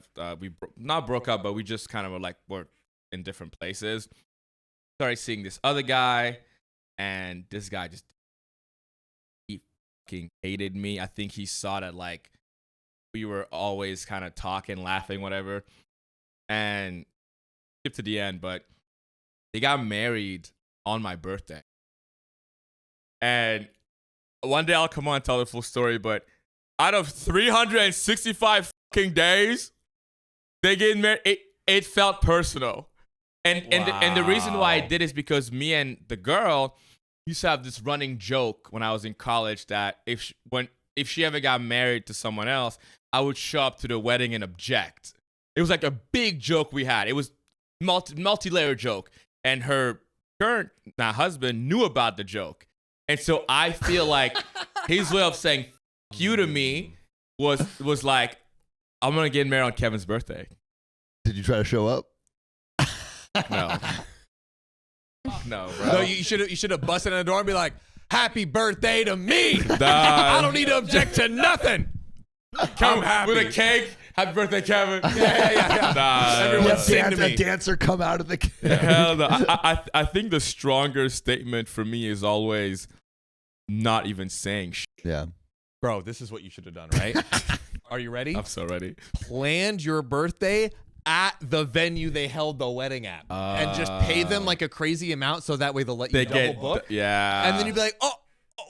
not broke up, but we just kind of were in different places. Started seeing this other guy, and this guy he fucking hated me. I think he saw that like we were always kind of talking, laughing, whatever. And skip to the end, but they got married on my birthday. And one day I'll come on and tell the full story, but out of 365 fucking days, they get married. It felt personal. And the reason why I did is because me and the girl used to have this running joke when I was in college that if she ever got married to someone else, I would show up to the wedding and object. It was like a big joke we had. It was multi-layer joke, and her current husband knew about the joke, and so I feel like his way of saying "f you" to me was like, I'm gonna get married on Kevin's birthday. Did you try to show up? No. No, bro. No, you should have busted in the door and be like, "Happy birthday to me! I don't need to object to nothing. Come happy." with a cake. Happy birthday, Kevin. Yeah. Nah, Everyone Yeah, sing to a me. dancer come out of the hell no. I think the stronger statement for me is always not even saying shit. Yeah. Bro, this is what you should have done, right? Are you ready? I'm so ready. Planned your birthday at the venue they held the wedding at, and just pay them like a crazy amount so that way they'll let you double book. Yeah. And then you'd be like, oh,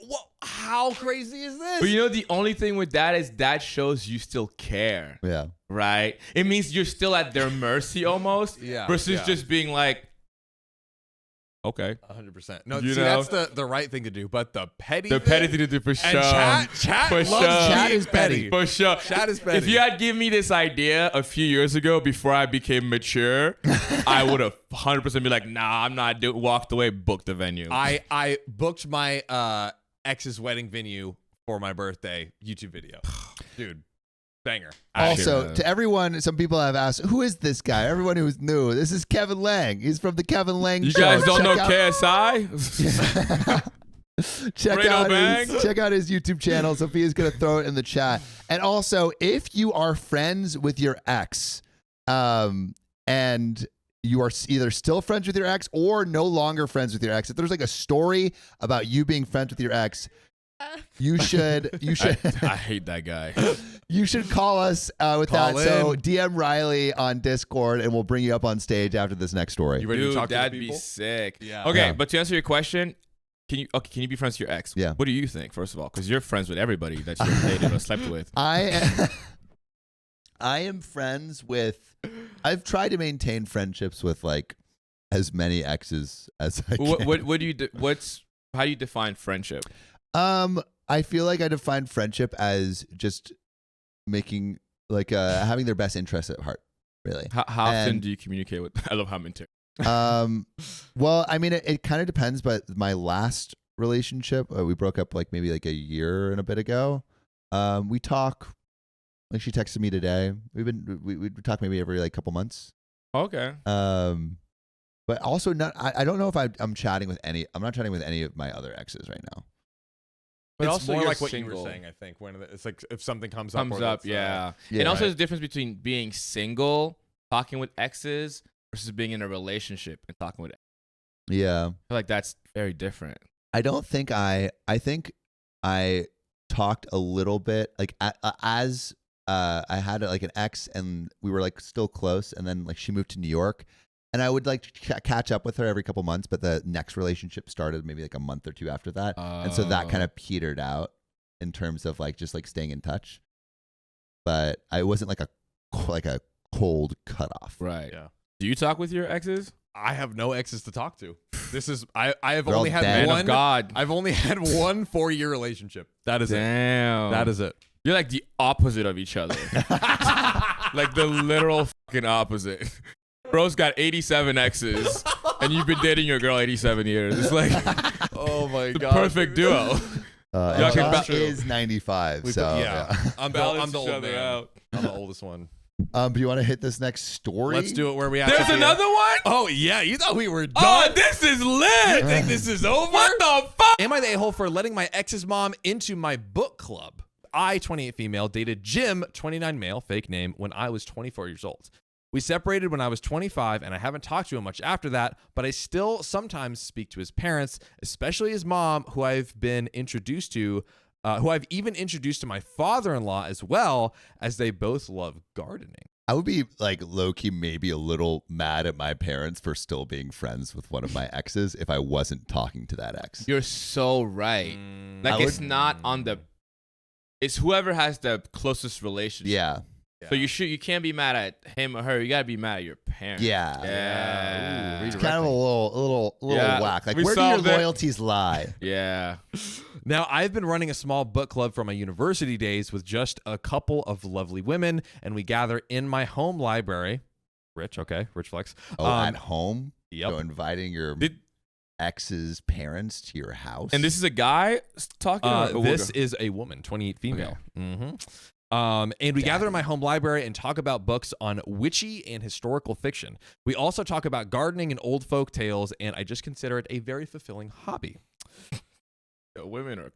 what? How crazy is this? But you know, the only thing with that is that shows you still care, Yeah. right? It means you're still at their mercy almost, Yeah, versus yeah. just being like, okay. 100%. No, You see, know? that's the right thing to do. But the petty The petty thing to do for sure. and chat For loves sure. chat Chat is is petty. petty. For sure. Chat is petty. If you had given me this idea a few years ago before I became mature, I would have 100% be like, nah, I'm not doing. Walked away, booked the venue. I booked my ex's wedding venue for my birthday YouTube video. Dude, banger. Also, Shit. to everyone, some people have asked, who is this guy? Everyone who's new, this is Kevin Langue. He's from the Kevin Langue You Show. guys don't know Check out- KSI? check out his YouTube channel. Sophia's gonna throw it in the chat. And also, if you are friends with your ex, and you are either still friends with your ex or no longer friends with your ex, if there's like a story about you being friends with your ex, you should I hate that guy. you should call us with Call that. So in. DM Riley on Discord, and we'll bring you up on stage after this next story. You ready to Dude, talk to the that'd be people? sick. Yeah. Okay, Yeah. but to answer your question, can you be friends with your ex? Yeah. What do you think, first of all? Because you're friends with everybody that you've dated or slept with. I am friends with. I've tried to maintain friendships with like as many exes as I can. What do you how do you define friendship? I feel like I define friendship as just making like having their best interests at heart. Really. How often And- do you communicate with? I love how I'm into. Well, I mean, it kind of depends, but my last relationship, we broke up like maybe like a year and a bit ago. We talk, like she texted me today. We talk maybe every like couple months. Okay. But also not, I don't know if I'm chatting with any, I'm not chatting with any of my other exes right now. But It's also more you're like what you single. were saying, I think, when it's like if something comes up. Comes or up, that's, yeah. Yeah, And also right. there's a difference between being single, talking with exes, versus being in a relationship and talking with. Yeah. I feel like that's very different. I don't think I think I talked a little bit like as I had like an ex and we were like still close, and then like she moved to New York, and I would like catch up with her every couple months, but the next relationship started maybe like a month or two after that, and so that kind of petered out in terms of like just like staying in touch. But I wasn't like a cold cutoff. Right. Yeah. Do you talk with your exes? I have no exes to talk to. This is I have They're all only had dead. Man one. of God. I've only had one 4-year relationship. That is it. Damn. That is it. You're like the opposite of each other. Like the literal fucking opposite. Bro's got 87 exes, and you've been dating your girl 87 years. It's like Oh my the perfect duo. And Y'all can Josh ba- is 95, so yeah. I'm the Balance old each other man. out. I'm the oldest one. Do you want to hit this next story? Let's do it where we at. There's Sophia? another one? Oh yeah, you thought we were done. Oh, this is lit. You think this is over? What the fuck? Am I the a-hole for letting my ex's mom into my book club? I, 28 female, dated Jim, 29 male, fake name, when I was 24 years old. We separated when I was 25, and I haven't talked to him much after that, but I still sometimes speak to his parents, especially his mom, who I've even introduced to my father-in-law as well, as they both love gardening. I would be like low-key maybe a little mad at my parents for still being friends with one of my exes if I wasn't talking to that ex. You're so right. I Like it's would- not on the. It's whoever has the closest relationship. Yeah. So you can't be mad at him or her. You gotta be mad at your parents. Yeah. Yeah. It's kind of a little Yeah, whack. Like, we where do your solved it. loyalties lie? Yeah. Now, I've been running a small book club from my university days with just a couple of lovely women, and we gather in my home library, Rich, okay, rich flex. At home? Yep. So inviting your ex's parents to your house? And this is a guy talking? This is a woman, 28 female. Okay. And we gather in my home library and talk about books on witchy and historical fiction. We also talk about gardening and old folk tales, and I just consider it a very fulfilling hobby. Women are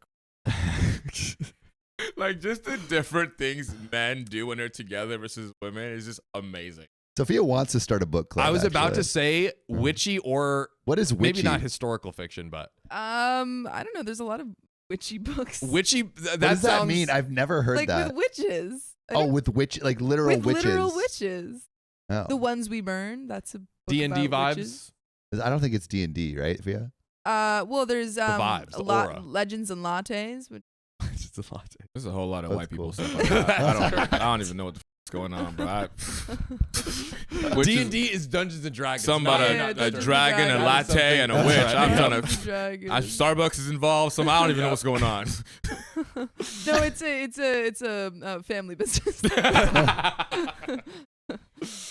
like just the different things men do when they're together versus women is just amazing. Sophia wants to start a book club. I was about actually. to say witchy or What is witchy? maybe not historical fiction, but I don't know. There's a lot of witchy books. witchy. What That does that sounds, mean? I've never heard like that. with witches. With witch, like literal with witches. literal witches. Oh. The Ones We Burn. That's a book D&D about vibes. witches. I don't think it's D&D, right, Fia? Well, there's vibes, the aura. Legends and Lattes. Which It's a lot. There's a whole lot of That's white cool. people stuff like that. I don't even know what the f***'s going on, bro. D&D is Dungeons and Dragons. Something about Yeah, a Dungeons and dragon, a Dragons. latte, and a That's witch. right. I'm trying to. Dragon. Starbucks is involved. I don't even know what's going on. No, it's a family business.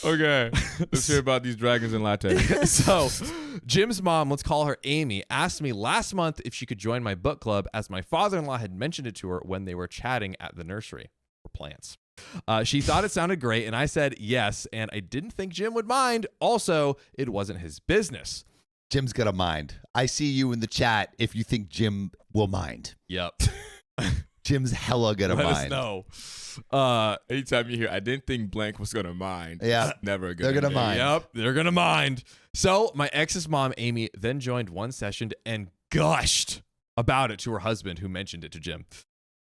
Okay, let's hear about these dragons and lattes. So, Jim's mom, let's call her Amy, asked me last month if she could join my book club as my father-in-law had mentioned it to her when they were chatting at the nursery for plants. She thought it sounded great, and I said yes, and I didn't think Jim would mind. Also, it wasn't his business. Jim's got a mind. I see you in the chat if you think Jim will mind. Yep. Jim's hella got a Let us mind. know. Anytime you hear, I didn't think blank was gonna mind. Yeah. It's never a good. They're gonna ending. mind. Yep, they're gonna mind. So my ex's mom, Amy, then joined one session and gushed about it to her husband, who mentioned it to Jim.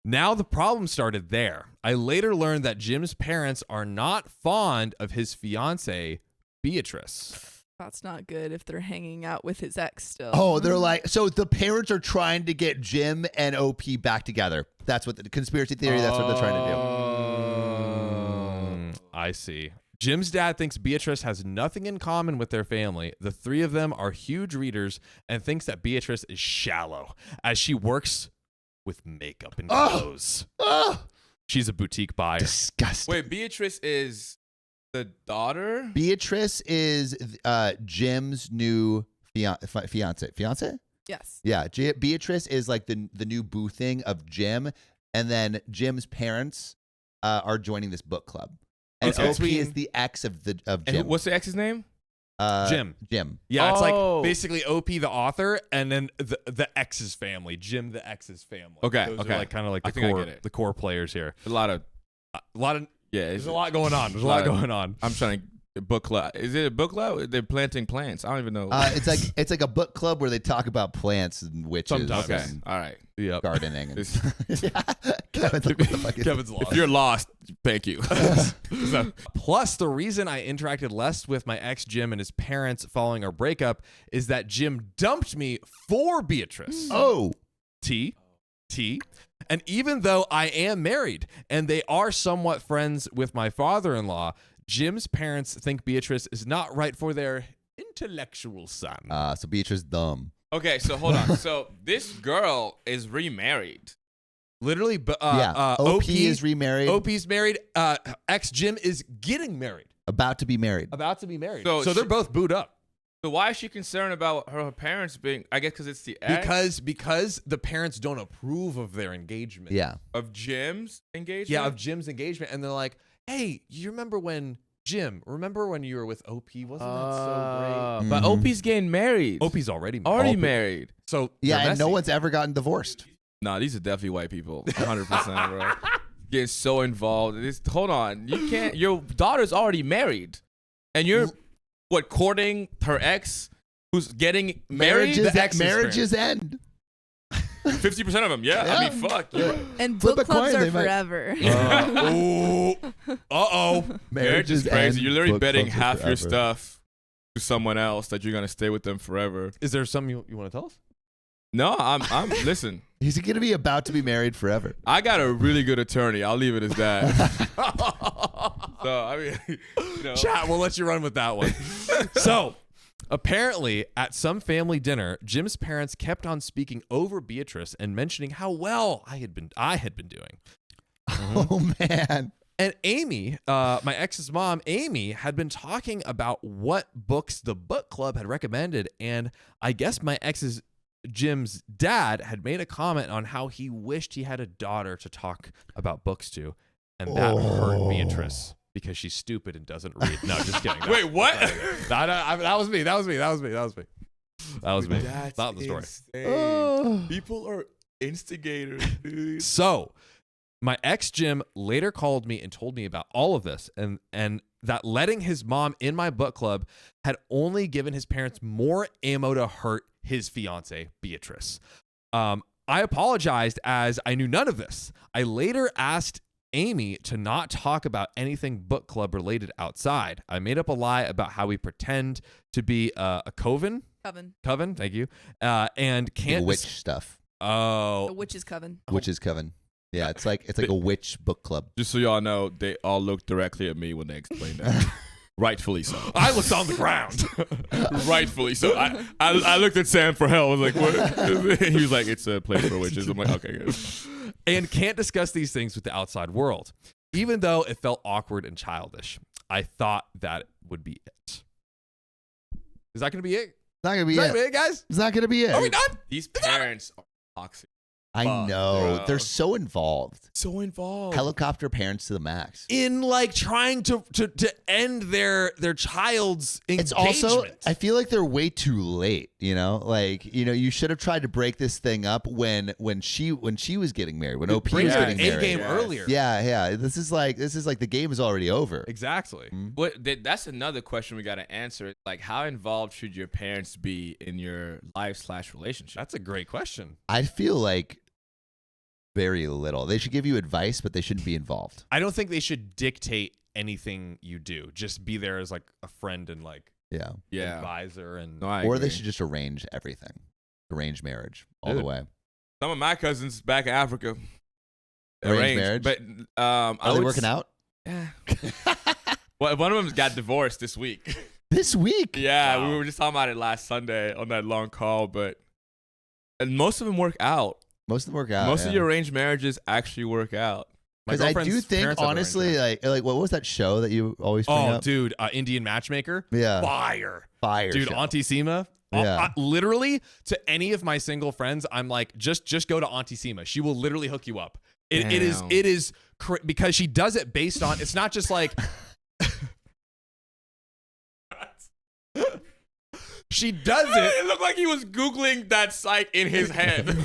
Now the problem started there. I later learned that Jim's parents are not fond of his fiancée, Beatrice. That's not good if they're hanging out with his ex still. Oh, they're like, so the parents are trying to get Jim and OP back together. That's what the conspiracy theory, that's what they're trying to do. I see. Jim's dad thinks Beatrice has nothing in common with their family. The three of them are huge readers and thinks that Beatrice is shallow as she works with makeup and clothes. Oh, She's a boutique buyer. disgusting. Wait, Beatrice is the daughter? Beatrice is Jim's new fiance. Fiance? Yes. Yeah, Beatrice is like the new boo thing of Jim, and then Jim's parents are joining this book club. And Okay. OP is the ex of Jim. And what's the ex's name? Jim. Jim. Yeah, it's Oh. like basically OP the author, and then the ex's family, Jim the ex's family. Okay, Those okay. are like kind of like I the think I core, get it. the core players here. A lot of yeah. There's a lot going on. There's a lot going on. I'm trying to book club. Is it a book club? They're planting plants. I don't even know. It's like a book club where they talk about plants and witches Sometimes. okay, and all right. Yep. gardening. And This- Kevin's like, what the fuck is Kevin's lost. If you're lost, thank you. Plus, the reason I interacted less with my ex Jim and his parents following our breakup is that Jim dumped me for Beatrice. Oh, T. And even though I am married and they are somewhat friends with my father-in-law, Jim's parents think Beatrice is not right for their intellectual son. so Beatrice dumb. Okay, so hold on. So this girl is remarried. Literally, OP is remarried, OP's married. Ex Jim is getting married. about to be married. About to be married. So So they're she- both booed up. So why is she concerned about her parents being? I guess because it's the ex Because the parents don't approve of their engagement. Yeah. of Jim's engagement. Yeah, of Jim's engagement. And they're like, hey, you remember when you were with OP? Wasn't that so But Mhm. OP's getting married. great? OP's already married. already married. So Yeah, they're and no messy. one's ever gotten divorced. Nah, these are definitely white people. 100%, bro. Getting so involved. Hold on. You can't. Your daughter's already married, and you're courting her ex, who's getting married. Marriages end. 50% of them. Yeah. I mean, fuck. You're right. And Flip book a coin, clubs are they might- forever. Marriage is crazy. end, You're literally book betting clubs are half your forever. stuff to someone else that you're gonna stay with them forever. Is there something you want to tell us? No, I'm. Listen. He's going to be about to be married forever. I got a really good attorney. I'll leave it as that. So I mean, you know. Chat, we'll let you run with that one. So, apparently, at some family dinner, Jim's parents kept on speaking over Beatrice and mentioning how well I had been doing. Oh, man. And Amy, my ex's mom, Amy, had been talking about what books the book club had recommended. And I guess my ex's Jim's dad had made a comment on how he wished he had a daughter to talk about books to. And that hurt Beatrice because she's stupid and doesn't read. No, just kidding. No. Wait, what? That was me. That was me. That's Not the story. insane. People are instigators, dude. So my ex Jim later called me and told me about all of this and that letting his mom in my book club had only given his parents more ammo to hurt his fiance, Beatrice. I apologized as I knew none of this. I later asked Amy to not talk about anything book club related outside. I made up a lie about how we pretend to be a coven. Coven, thank you. And can't witch stuff. Oh, A witch's coven. Witch's coven. Yeah, it's like a witch book club. Just so y'all know, they all looked directly at me when they explained that. Rightfully so. I looked on the ground. Rightfully so. I looked at Sam for help. I was like, what? He was like, it's a place for witches. I'm like, okay, good. And can't discuss these things with the outside world, even though it felt awkward and childish. I thought that would be it. Is that going to be it? It's not gonna be Is that it. gonna be it, guys? It's not gonna be it. Are we done? These parents are toxic. I Fuck, know. bro. They're so involved. So involved. Helicopter parents to the max. In like trying to end their child's It's engagement. also, I feel like they're way too late, you know? Like, you should have tried to break this thing up when she was getting married, when OP was getting married. A-game earlier. Yeah. This is like the game is already over. Exactly. That's another question we got to answer. Like, how involved should your parents be in your life/relationship? That's a great question. I feel like very little. They should give you advice, but they shouldn't be involved. I don't think they should dictate anything you do. Just be there as like a friend and like Yeah. advisor and No, I Or agree. they should just arrange everything. Arrange marriage all the Dude. way. Some of my cousins back in Africa. Arranged marriage? But Are they working out? Yeah. Well, one of them got divorced this week. This week? Yeah, Wow. we were just talking about it last Sunday on that long call, and most of them work out. Most of them work out. Most of your arranged marriages actually work out. My Because I girlfriend's do think, parents have honestly, arranged like what was that show that you always bring Oh, up? dude, Indian Matchmaker. Yeah. Fire. Fire Dude, show. Auntie Sema. Yeah. Literally, to any of my single friends, I'm like, just go to Auntie Sema. She will literally hook you up. It is because she does it based on. It's not just like. She does it. It looked like he was Googling that site in his head.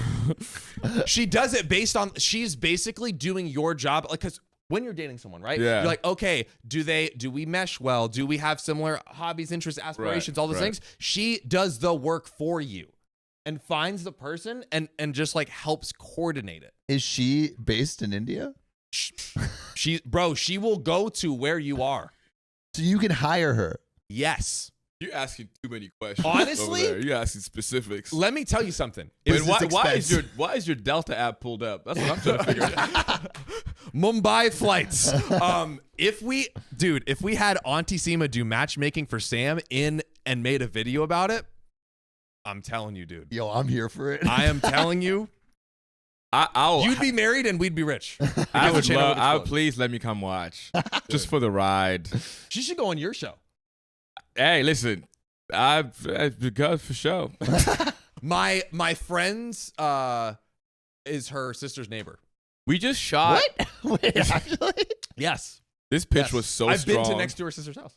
She does it based on. She's basically doing your job, like, because when you're dating someone, right? Yeah. You're like, okay, do we mesh well? Do we have similar hobbies, interests, aspirations, all those things? She does the work for you and finds the person and just like helps coordinate it. Is she based in India? She will go to where you are. So you can hire her. Yes. You're asking too many questions. Honestly? over there. You're asking specifics. Let me tell you something. But Business why is your Delta app pulled up? That's what I'm trying to figure out. Mumbai flights. If we had Auntie Sema do matchmaking for Sam and made a video about it, I'm telling you, dude. Yo, I'm here for it. I am telling you, you'd be married and we'd be rich. I Because would the channel love. would explode. Please let me come watch, just for the ride. She should go on your show. Hey, listen, I've got for sure. My friend's is her sister's neighbor. We just shot. What? Wait, actually? Yes. This pitch Yes. was so I've strong. been to next to her sister's house.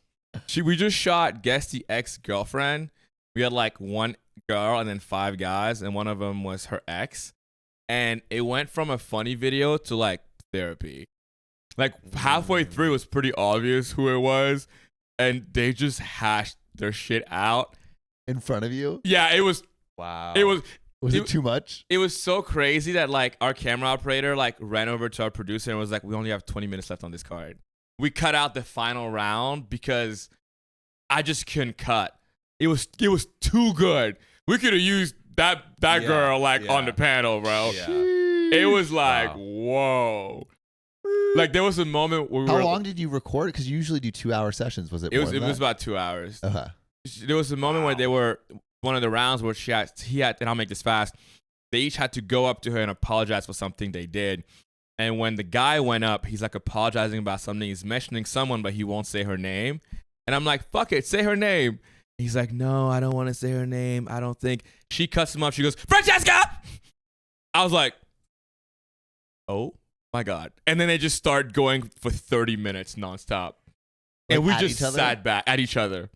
We just shot Guess the Ex-Girlfriend. We had like one girl and then 5 guys, and one of them was her ex. And it went from a funny video to like therapy. Like halfway through, it was pretty obvious who it was, and they just hashed their shit out. In front of you? Yeah, it was. Wow. It was. Was it too much? It was so crazy that like our camera operator like ran over to our producer and was like, "We only have 20 minutes left on this card." We cut out the final round because I just couldn't cut. It was too good. We could have used that girl like on the panel, bro. Yeah. It was like, whoa. Like there was a moment where we How were, long did you record? Because you usually do 2-hour sessions. Was it? It more was than that? about 2 hours. Okay. There was a moment where they were one of the rounds where he had, and I'll make this fast. They each had to go up to her and apologize for something they did. And when the guy went up, he's like apologizing about something. He's mentioning someone, but he won't say her name. And I'm like, fuck it, say her name. He's like, no, I don't want to say her name. I don't think. She cuts him up. She goes, Francesca! I was like, oh my God. And then they just start going for 30 minutes nonstop. And we just sat back at each other.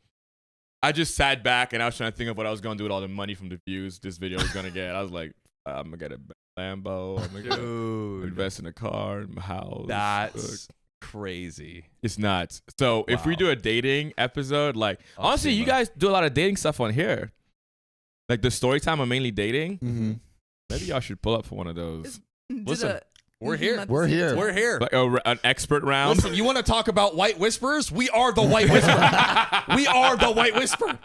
I just sat back and I was trying to think of what I was going to do with all the money from the views this video was going to get. I was like, I'm going to get a Lambo. I'm going to invest in a car, in my house. That's crazy. It's nuts. So if we do a dating episode, like, honestly, you guys do a lot of dating stuff on here. Like the story time, I'm mainly dating. Mm-hmm. Maybe y'all should pull up for one of those. Listen, we're here. We're here. We're here. Like an expert round. Listen, you want to talk about white whisperers? We are the white whisperer. We are the white whisperer.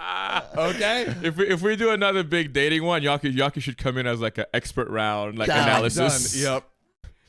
Okay? If we do another big dating one, y'all should come in as like an expert round, like analysis. Done. Yep.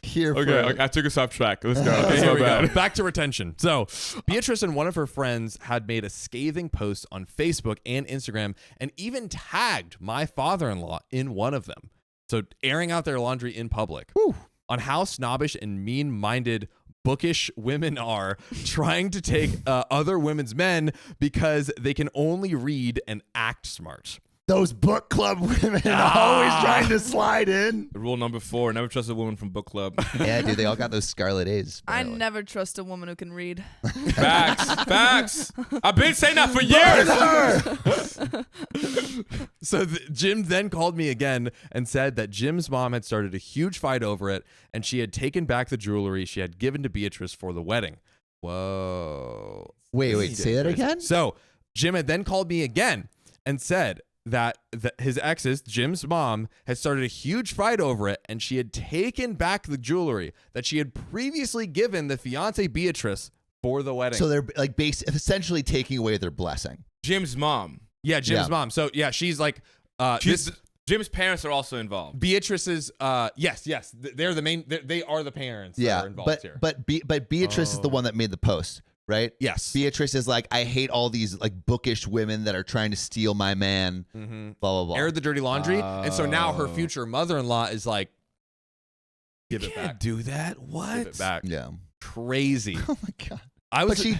Here for Okay, I took us off track. Let's go. Okay, That's here so we go. bad. Back to retention. So, Beatrice and one of her friends had made a scathing post on Facebook and Instagram and even tagged my father-in-law in one of them. So, airing out their laundry in public. Whew. On how snobbish and mean-minded bookish women are trying to take other women's men because they can only read and act smart. Those book club women always trying to slide in. Rule number 4: never trust a woman from book club. Yeah, dude, they all got those scarlet A's. I never trust a woman who can read. Facts. I've been saying that for years. So Jim then called me again and said that Jim's mom had started a huge fight over it, and she had taken back the jewelry she had given to Beatrice for the wedding. Whoa. Wait, say that again? So Jim had then called me again and said that his ex's, Jim's mom, had started a huge fight over it, and she had taken back the jewelry that she had previously given the fiancé Beatrice for the wedding. So they're like essentially taking away their blessing. Jim's mom. Yeah, Jim's mom. So yeah, she's like, Jim's parents are also involved. Beatrice's, yes, they're the main. They are the parents. that are involved here. But Beatrice is the one that made the post, right? Yes. Beatrice is like, I hate all these like bookish women that are trying to steal my man. Mm-hmm. Blah blah blah. Aired the dirty laundry, and so now her future mother-in-law is like, give it back. Do that? What? Give it back. Yeah. Crazy. Oh my god. But she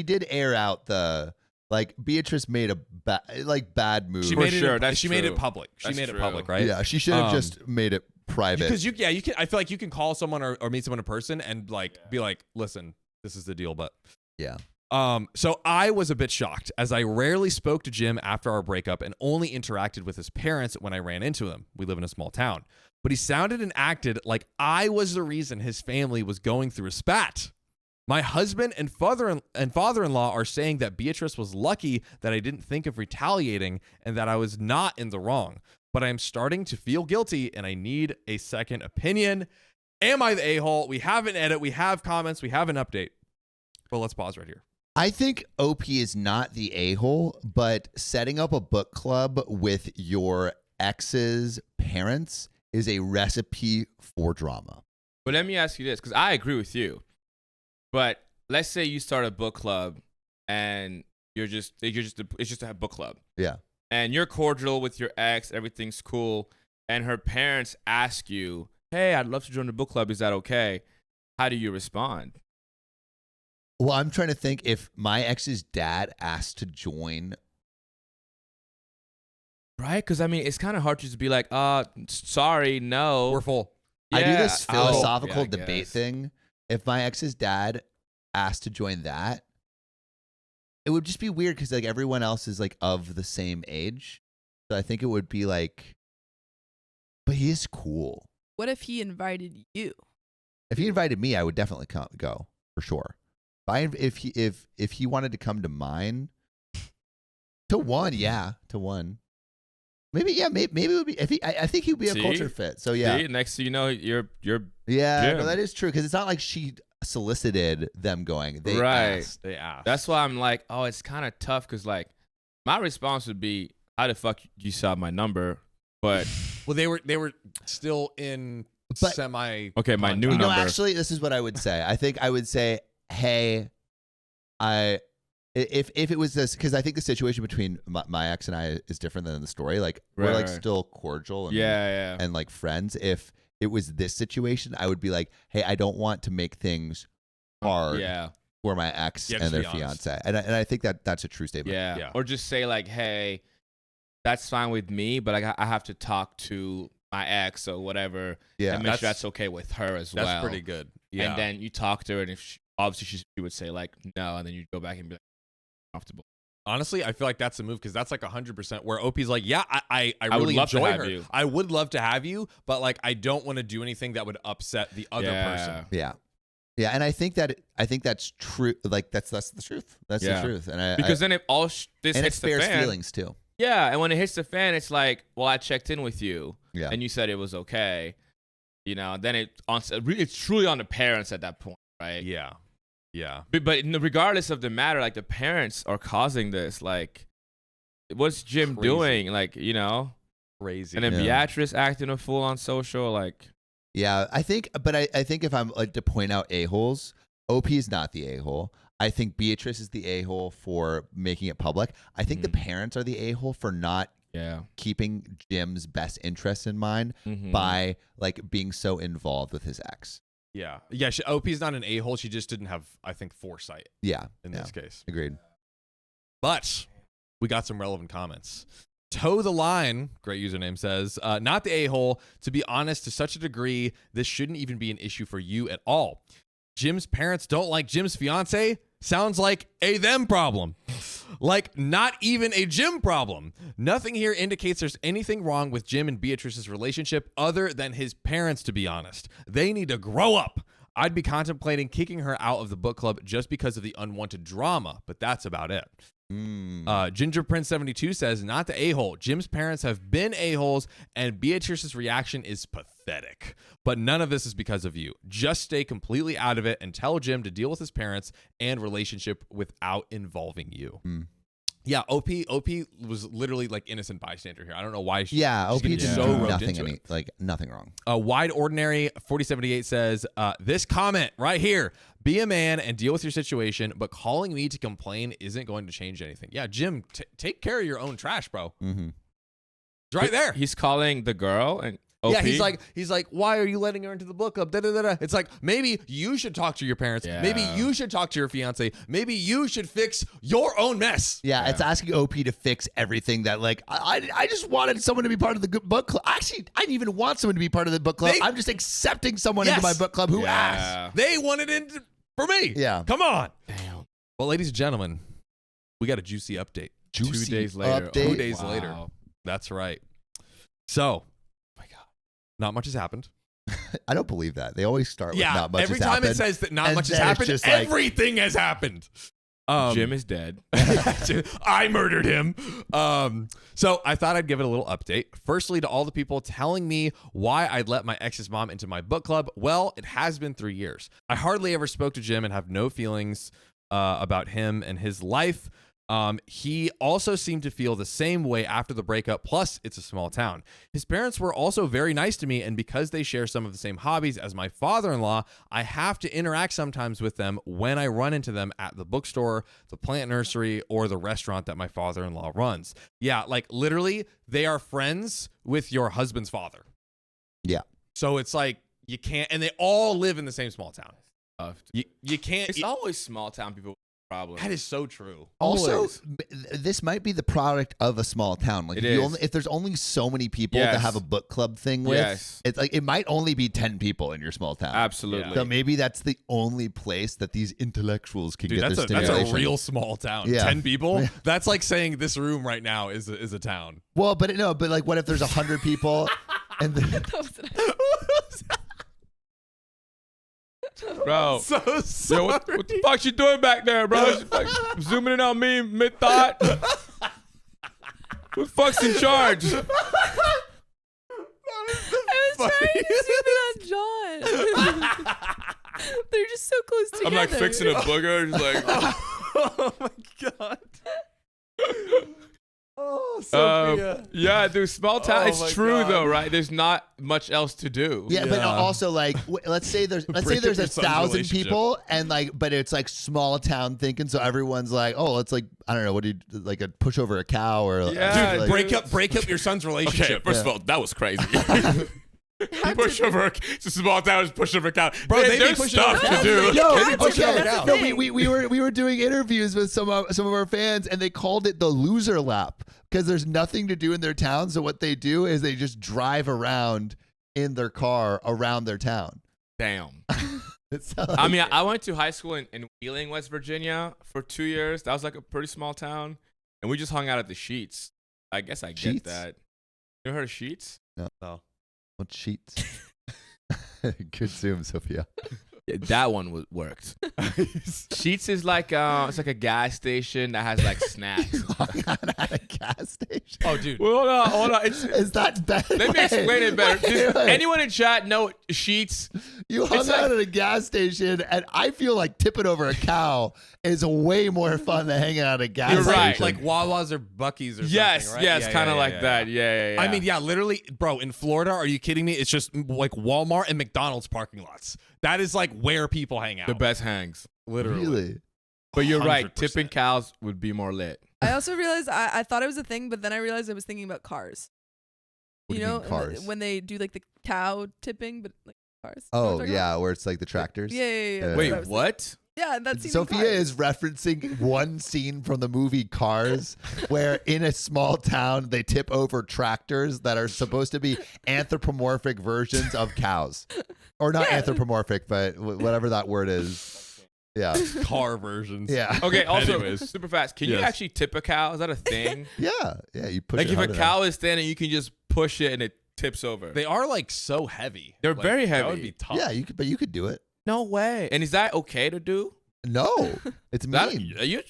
did air out the like Beatrice made a bad move. She For made sure, it. that's She made true. it public. She That's made true. it public, right? Yeah, she should have just made it private. Because you can. I feel like you can call someone or meet someone in person and like be like, listen, this is the deal, but Yeah. So I was a bit shocked as I rarely spoke to Jim after our breakup and only interacted with his parents when I ran into them. We live in a small town. But he sounded and acted like I was the reason his family was going through a spat. My husband and father-in-law are saying that Beatrice was lucky that I didn't think of retaliating and that I was not in the wrong. But I am starting to feel guilty and I need a second opinion. Am I the a-hole? We have an edit. We have comments. We have an update. Well, let's pause right here. I think OP is not the a-hole, but setting up a book club with your ex's parents is a recipe for drama. But let me ask you this, because I agree with you. But let's say you start a book club and it's just a book club. Yeah. And you're cordial with your ex, everything's cool, and her parents ask you, hey, I'd love to join the book club, is that okay? How do you respond? Well, I'm trying to think if my ex's dad asked to join. Right? Because, I mean, it's kind of hard to just be like, sorry, no. We're full. I do this Yeah, philosophical I debate guess. thing. If my ex's dad asked to join that, it would just be weird because like everyone else is like of the same age. So I think it would be like, but he is cool. What if he invited you? If he invited me, I would definitely go for sure. If he wanted to come to mine, to one. Maybe it would be. I think he'd be a See? culture fit. So yeah. See? Next thing you know, you're Yeah, no, Jim. that is true because it's not like she solicited them going. They Right. asked. They asked. That's why I'm like, oh, it's kind of tough because like my response would be, how the fuck you saw my number? But Well, they were still in But- semi. okay, my new You know, number. actually, this is what I would say. I think I would say, hey, if it was this, because I think the situation between my ex and I is different than the story. Like we're Right, like right. still cordial and Yeah. and like friends. If it was this situation, I would be like, hey, I don't want to make things hard for my ex and their fiance. And I think that's a true statement. Yeah. Or just say like, hey, that's fine with me, but I have to talk to my ex or whatever. Yeah. And make sure that's okay with her as well. That's pretty good. Yeah. And then you talk to her, and if obviously she would say like no, and then you go back and be like comfortable. Honestly, I feel like that's a move because that's like 100% where OP's like, yeah, I really love to enjoy have her. you. I would love to have you, but like I don't want to do anything that would upset the other person. Yeah. Yeah, and I think that's true. Like that's the truth. That's the truth. And because then if all this and hits it the spares fan, feelings too. Yeah, and when it hits the fan, it's like, well, I checked in with you, Yeah. and you said it was okay, then it's truly on the parents at that point, right? Yeah. Yeah. But regardless of the matter, like the parents are causing this. Like, what's Jim doing? Like, Crazy. and then Beatrice acting a fool on social, like. Yeah, I think if I'm like to point out a-holes, OP is not the a-hole. I think Beatrice is the a-hole for making it public. I think the parents are the a-hole for not keeping Jim's best interests in mind by like being so involved with his ex. Yeah. Yeah. OP's not an a-hole. She just didn't have, I think, foresight. Yeah. In this case. Agreed. But we got some relevant comments. Toe the Line, great username, says, not the a-hole. To be honest, to such a degree, this shouldn't even be an issue for you at all. Jim's parents don't like Jim's fiance? Sounds like a them problem. Like not even a Jim problem. Nothing here indicates there's anything wrong with Jim and Beatrice's relationship other than his parents, to be honest. They need to grow up. I'd be contemplating kicking her out of the book club just because of the unwanted drama, but that's about it. Ginger Prince 72 says, not the a-hole. Jim's parents have been a-holes, and Beatrice's reaction is pathetic. But none of this is because of you. Just stay completely out of it and tell Jim to deal with his parents and relationship without involving you. Yeah, OP was literally like innocent bystander here. I don't know why she's OP getting didn't so do roped nothing into it. like nothing wrong. Wide Ordinary 4078 says, this comment right here, be a man and deal with your situation, but calling me to complain isn't going to change anything. Yeah, Jim, take care of your own trash, bro. It's right there. He's calling the girl and OP? Yeah, he's like, why are you letting her into the book club? It's like, maybe you should talk to your parents. Yeah. Maybe you should talk to your fiance. Maybe you should fix your own mess. Yeah, it's asking OP to fix everything that like I just wanted someone to be part of the book club. Actually, I didn't even want someone to be part of the book club. I'm just accepting someone into my book club who asked. They wanted in for me. Yeah. Come on. Damn. Well, ladies and gentlemen, we got a juicy update. 2 days later. update. 2 days later. That's right. So, not much has happened. I don't believe that. They always start with not much every has time happened. it says that not and much has then it's happened, just like- everything has happened. Jim is dead. I murdered him. So I thought I'd give it a little update. Firstly, to all the people telling me why I'd let my ex's mom into my book club, well, it has been 3 years. I hardly ever spoke to Jim and have no feelings about him and his life. He also seemed to feel the same way after the breakup, plus it's a small town. His parents were also very nice to me, and because they share some of the same hobbies as my father-in-law, I have to interact sometimes with them when I run into them at the bookstore, the plant nursery, or the restaurant that my father-in-law runs. Yeah, like literally, they are friends with your husband's father. Yeah. So it's like, you can't, and they all live in the same small town. You can't. It's always small town people. Problem. That is so true. Also, Always. this might be the product of a small town. Like It if, is. if there's only so many people to Yes. have a book club thing with, Yes. it's like it might only be 10 people in your small town. Absolutely. So maybe that's the only place that these intellectuals can Dude, get their that's stimulation. a real small town. Yeah. 10 people. That's like saying this room right now is a town. Well, but like what if there's 100 people and then, That was nice. Bro. So sorry. Yo, what the fuck you doing back there, bro? You fucking zooming in on me mid-thought? Who the fuck's in charge? I was trying to zoom in on John. They're just so close together. I'm like fixing a booger. Just like, Oh my god. Oh, Sophia. yeah, dude, small town. Oh it's my true God. though, right? There's not much else to do. yeah, but Yeah. also like let's say there's Break up your 1,000 son's relationship. people and like, but it's like small town thinking. So everyone's like, oh, it's like I don't know, what do you like a push over a cow or Yeah, like, Break up your son's relationship. Okay, first of all, that was crazy. Push over. It's a small town. Just push over a cow. Bro, they be there's pushing stuff over to do. Yo, They be pushing okay. over cows. No, we were doing interviews with some of our fans, and they called it the loser lap because there's nothing to do in their town. So what they do is they just drive around in their car around their town. Damn. I I mean, I went to high school in Wheeling, West Virginia for 2 years. That was like a pretty small town. And we just hung out at the Sheets. I guess I get Sheets? that. You ever heard of Sheets? No. what sheets? Good zoom, Sophia. Yeah, that one worked. Sheets is like it's like a gas station that has like snacks. Hung out at a gas station. Oh, dude. Well, hold on. Is that better? Let me explain it better. Does Wait. anyone in chat know Sheets? You hung It's out like- at a gas station, and I feel like tipping over a cow is way more fun than hanging out at a gas You're station. right. Like Wawa's or Buc-ee's or Yes, something, right? yes, Yeah, kind of yeah, like yeah, that. yeah. Yeah. I mean, yeah, literally, bro, in Florida, are you kidding me? It's just like Walmart and McDonald's parking lots. That is like where people hang out. the best hangs. Literally. Really? But you're right. 100%. Tipping cows would be more lit. I also realized I thought it was a thing, but then I realized I was thinking about cars. What do you you know, mean, cars? when they do like the cow tipping, but like cars. You know what I'm Oh, talking yeah, about? where it's like the tractors. Yeah. Yeah. Wait, That's I was what? thinking. Yeah, that scene. in Sophia Cars. is referencing one scene from the movie Cars where in a small town they tip over tractors that are supposed to be anthropomorphic versions of cows. Or not Yeah. anthropomorphic, but whatever that word is. Yeah. Car versions. Yeah. Okay, also, Anyways. super fast. Can you Yes. actually tip a cow? Is that a thing? Yeah. Yeah. You push Like it if a hard enough. cow is standing, you can just push it and it tips over. They are like so heavy. They're Like, very That would heavy. be tough. Yeah, but you could do it. No way. And is that okay to do? No. It's That, mean. are you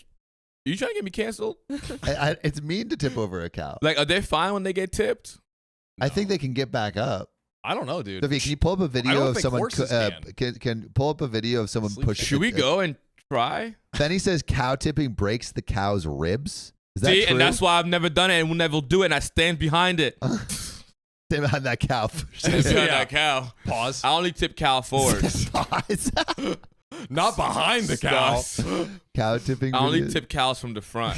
trying to get me canceled? It's mean to tip over a cow. Like, are they fine when they get tipped? I think they can get back up. I don't know, dude. Sophia, can you pull up a video don't of think someone? horses Can pull up a video of someone Sleep pushing? Should we go and try? Then he says cow tipping breaks the cow's ribs. Is that See, true? and that's why I've never done it and will never do it. And I stand behind it. Stay behind that cow. Stand behind that cow. Pause. I only tip cow forward. Not behind the cow. Cow tipping. I only videos. tip cows from the front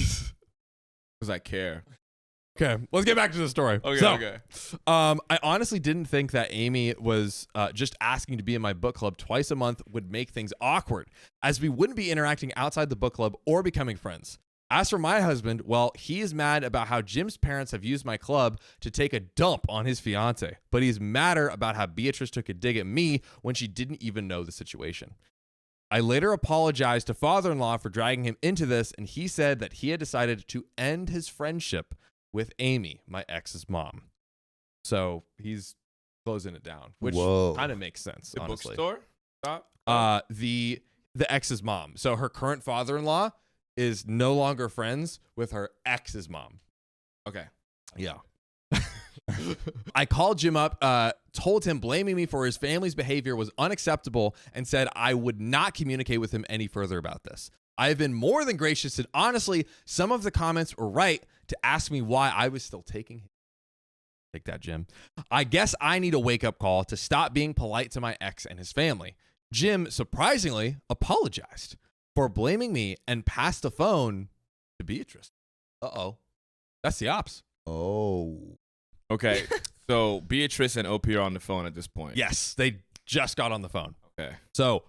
because I care. Okay, let's get back to the story. Okay, So, okay. I honestly didn't think that Amy was just asking to be in my book club twice a month would make things awkward, as we wouldn't be interacting outside the book club or becoming friends. As for my husband, well, he is mad about how Jim's parents have used my club to take a dump on his fiance, but he's madder about how Beatrice took a dig at me when she didn't even know the situation. I later apologized to father-in-law for dragging him into this, and he said that he had decided to end his friendship with Amy, my ex's mom. So he's closing it down, which Whoa. kind of makes sense, The honestly. bookstore? Stop. The ex's mom. So her current father-in-law is no longer friends with her ex's mom. Okay. Yeah. I called Jim up, told him blaming me for his family's behavior was unacceptable, and said I would not communicate with him any further about this. I have been more than gracious, and honestly, some of the comments were right to ask me why I was still taking him. Take that, Jim. I guess I need a wake-up call to stop being polite to my ex and his family. Jim, surprisingly, apologized for blaming me and passed the phone to Beatrice. Uh-oh. That's the ops. Oh. Okay. So Beatrice and OP are on the phone at this point. Yes, they just got on the phone. Okay. So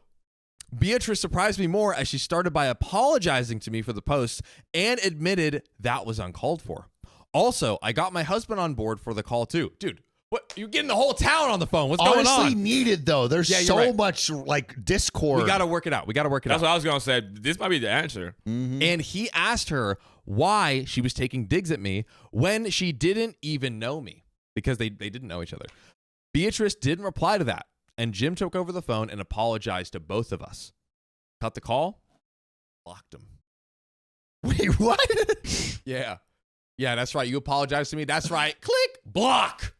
Beatrice surprised me more as she started by apologizing to me for the post and admitted that was uncalled for. Also, I got my husband on board for the call too. Dude, what? You're getting the whole town on the phone. What's going Honestly on? needed though. There's Yeah, you're so right. much like discord. We got to work it out. That's what I was gonna say. This might be the answer. Mhm. And he asked her why she was taking digs at me when she didn't even know me, because they didn't know each other. Beatrice didn't reply to that, and Jim took over the phone and apologized to both of us. Cut the call, blocked him. Wait, what? Yeah. Yeah, that's right. You apologized to me. That's right. Click, block.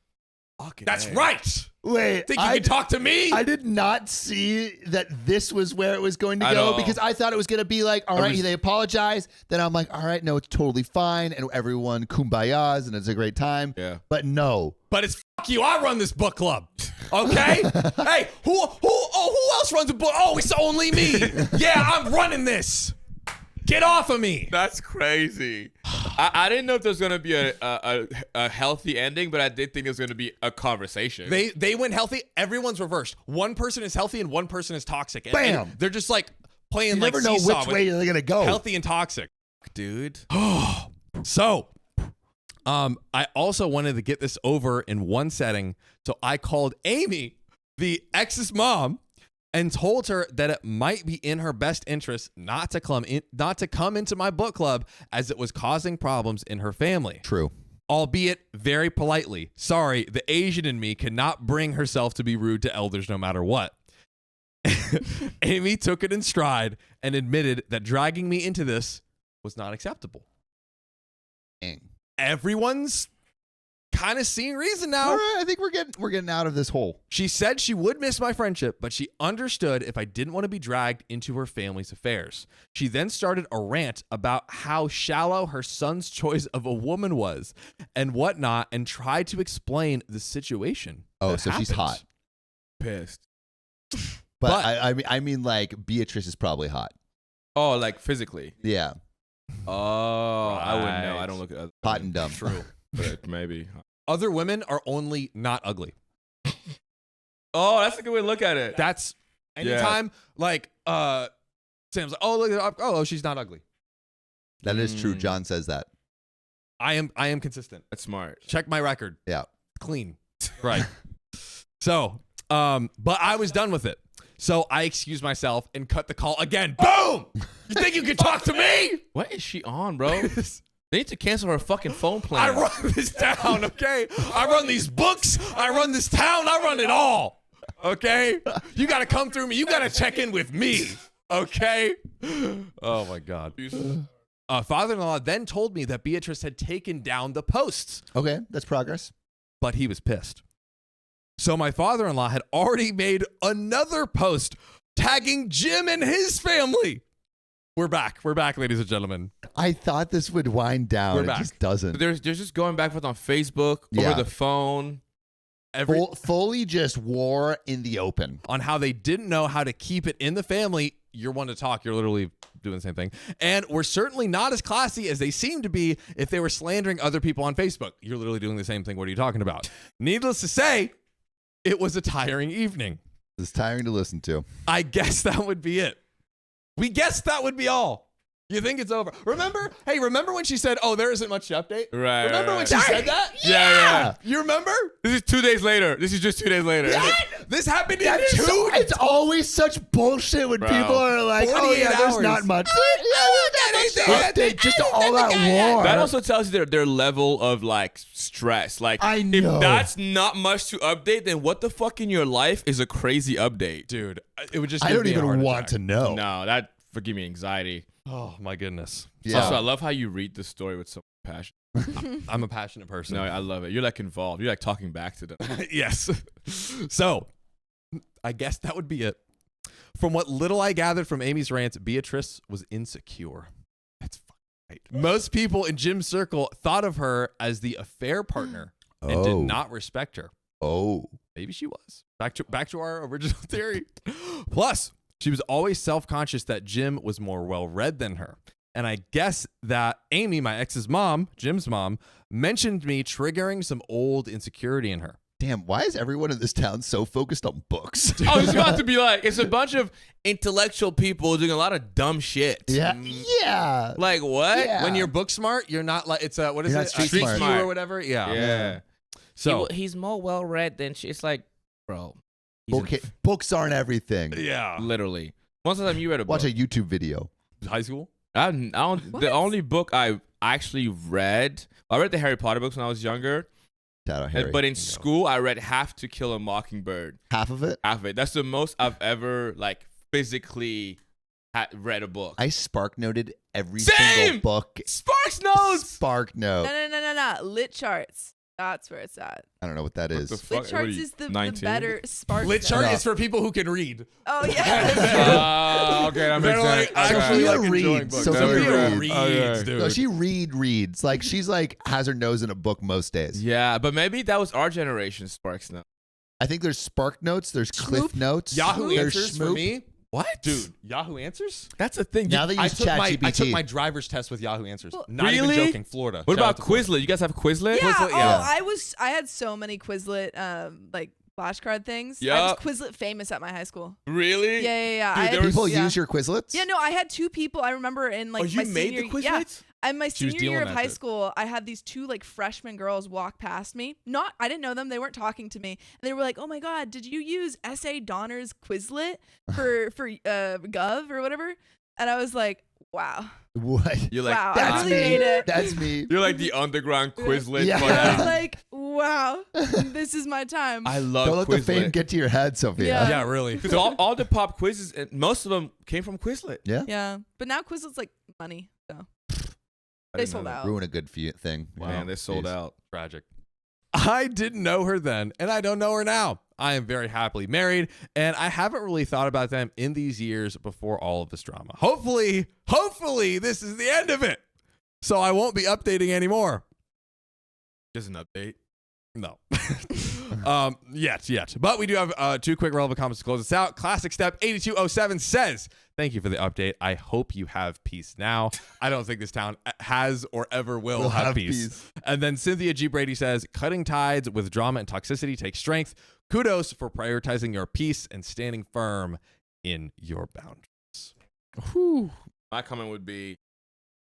Fucking That's A. right. Wait, Think you can talk to me? I did not see that this was where it was going to I go know. because I thought it was going to be like, all right, was- they apologize. Then I'm like, all right, no, it's totally fine. And everyone kumbayas and it's a great time. Yeah. But no. But it's fuck you. I run this book club. Okay? Hey, who else runs a book? Oh, it's only me. Yeah, I'm running this. Get off of me. That's crazy. I didn't know if there was gonna be a healthy ending, but I did think it was gonna be a conversation. They went healthy. Everyone's reversed. One person is healthy and one person is toxic. And, Bam. and they're just like playing You like never know seesaw which with way they're gonna go. healthy and toxic. dude. So, I also wanted to get this over in one setting. So I called Amy, the ex's mom, and told her that it might be in her best interest not to come into my book club as it was causing problems in her family. True. Albeit very politely. Sorry, the Asian in me cannot bring herself to be rude to elders no matter what. Amy took it in stride and admitted that dragging me into this was not acceptable. Dang. Everyone's kind of seeing reason now. All right, I think we're getting out of this hole. She said she would miss my friendship, but she understood if I didn't want to be dragged into her family's affairs. She then started a rant about how shallow her son's choice of a woman was and whatnot, and tried to explain the situation. Oh, that so she's happened. hot. Pissed. But I mean, like Beatrice is probably hot. Oh, like physically. Yeah, Oh, I wouldn't know. Right. I don't look at other hot and dumb. True. but maybe. Other women are only not ugly. Oh, that's a good way to look at it. That's anytime like Sam's like, oh look, oh she's not ugly. That is true. John says that. I am consistent. That's smart. Check my record. Yeah. Clean. Right. So, but I was done with it. So I excused myself and cut the call again. Boom! You think you can talk to me? What is she on, bro? They need to cancel her fucking phone plan. I run this town, okay? I run these books. I run this town. I run it all, okay? You got to come through me. You got to check in with me, okay? Oh, my God. Father-in-law then told me that Beatrice had taken down the posts, Okay, that's progress. but he was pissed. So my father-in-law had already made another post tagging Jim and his family. We're back. We're back, ladies and gentlemen. I thought this would wind down. We're It back. just doesn't. There's just going back and forth on Facebook, Yeah. over the phone. Fully just war in the open. On how they didn't know how to keep it in the family. You're one to talk. You're literally doing the same thing. And we're certainly not as classy as they seem to be if they were slandering other people on Facebook. You're literally doing the same thing. What are you talking about? Needless to say, it was a tiring evening. It's tiring to listen to. I guess that would be it. We guessed that would be all. You think it's over? Remember? Hey, remember when she said, "Oh, there isn't much to update"? Right. Remember when she said that? Yeah. You remember? This is 2 days later. This is just 2 days later. This happened in It's always such bullshit when Bro. people are like, oh 48 yeah, there's hours. not much. Update, just all that war. That also tells you their level of like stress. Like, I know. if that's not much to update, then what the fuck in your life is a crazy update? Dude, it would just. I give don't me a even heart want attack. to know. No, that would give me anxiety. Oh my goodness. Yeah. Also, I love how you read the story with so much passion. I'm a passionate person. No, I love it. You're like involved. You're like talking back to them. Yes. So, I guess that would be it. From what little I gathered from Amy's rants, Beatrice was insecure. That's right. Most people in Jim's circle thought of her as the affair partner and did not respect her. Oh. Maybe she was. Back to our original theory. Plus, she was always self-conscious that Jim was more well-read than her. And I guess that Amy, my ex's mom, Jim's mom, mentioned me triggering some old insecurity in her. Damn, why is everyone in this town so focused on books? I was about to be like, it's a bunch of intellectual people doing a lot of dumb shit. Yeah. Yeah. Like what? Yeah. When you're book smart, you're not like, it's a, what is You're it? not street Street smart. View or whatever? Yeah. Yeah. So, he's more well read than she. It's like, bro. Books aren't everything. yeah. Literally. When's the time you read a book? Watch a YouTube video. High school? I don't. What? The only book I actually read, I read the Harry Potter books when I was younger. Shout out Harry. But in school, I read Have to Kill a Mockingbird. Half of it? Half of it. That's the most I've ever like physically read a book. I spark noted every Same! single book. Sparks knows. Spark note. No. Lit charts. That's where it's at. I don't know what that What is. the fuck? Lit What are charts you, is the 19? better spark. Lit chart No. is for people who can read. Oh yeah. Okay, that They're makes like, sense. actually, Sophia like enjoying reads. books. Sophia Sophia reads. reads, Okay. dude. No, she reads. Like she's like has her nose in a book most days. Yeah, but maybe that was our generation Sparks now. I think there's Spark Notes, there's Cliff Schmoop? Notes, Yahoo there's Answers for Schmoop. me. What? Dude, Yahoo Answers? That's a thing. Now they I use took ChatGPT. my driver's test with Yahoo Answers. Well, Not really? even joking, Florida. What Shout about out to Florida. Quizlet? You guys have Quizlet? Yeah. Quizlet, Oh, yeah. I had so many Quizlet like flashcard things. I Yup. was Quizlet famous at my high school. Really? Yeah. Dude, I there had- was- People yeah. use your Quizlets? Yeah, no, I had 2 people. I remember in like Oh, you my made senior the Quizlets? Yeah, and my She was senior year dealing of that high shit. school, I had these 2 like freshman girls walk past me. I didn't know them. They weren't talking to me. And they were like, "Oh my god, did you use S.A. Donner's Quizlet for Gov or whatever?" And I was like, "Wow, What? You're like, wow, I That's really me. made it." That's me. you're like the underground Quizlet. Yeah. but, I was like, "Wow, this is my time." I love Don't let the fame Quizlet. get to your head, Sophia. Yeah. Yeah, really. Because all the pop quizzes, and most of them came from Quizlet. Yeah? yeah, but now Quizlet's like money, so I they didn't know sold that. out. Ruin a good thing. Man, they sold Jeez. out. Tragic. I didn't know her then, and I don't know her now. I am very happily married, and I haven't really thought about them in these years before all of this drama. Hopefully, this is the end of it, so I won't be updating anymore. Just an update. No. Yet. But we do have 2 quick relevant comments to close us out. Classic Step 8207 says, "Thank you for the update. I hope you have peace now. I don't think this town has or ever will We'll have have peace." peace. And then Cynthia G. Brady says, "Cutting ties with drama and toxicity takes strength. Kudos for prioritizing your peace and standing firm in your boundaries." Whew. My comment would be,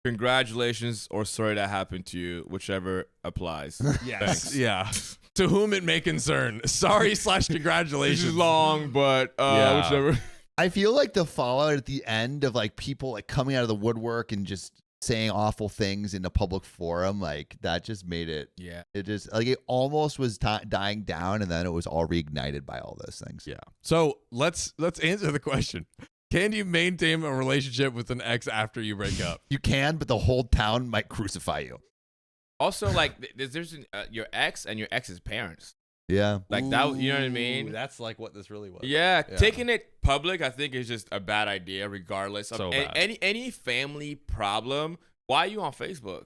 congratulations or sorry that happened to you, whichever applies. Thanks. Yeah. To whom it may concern. Sorry / This congratulations. is long, but Yeah. whichever. I feel like the fallout at the end of like people like coming out of the woodwork and just saying awful things in a public forum, like that just made it. Yeah. It just like it almost was dying down, and then it was all reignited by all those things. Yeah. So let's answer the question. Can you maintain a relationship with an ex after you break up? You can, but the whole town might crucify you. Also, like, there's your ex and your ex's parents. Yeah. Like that, you know what I mean? Ooh, that's like what this really was. Yeah, Yeah. taking it public, I think, is just a bad idea, regardless of So bad. any family problem. Why are you on Facebook?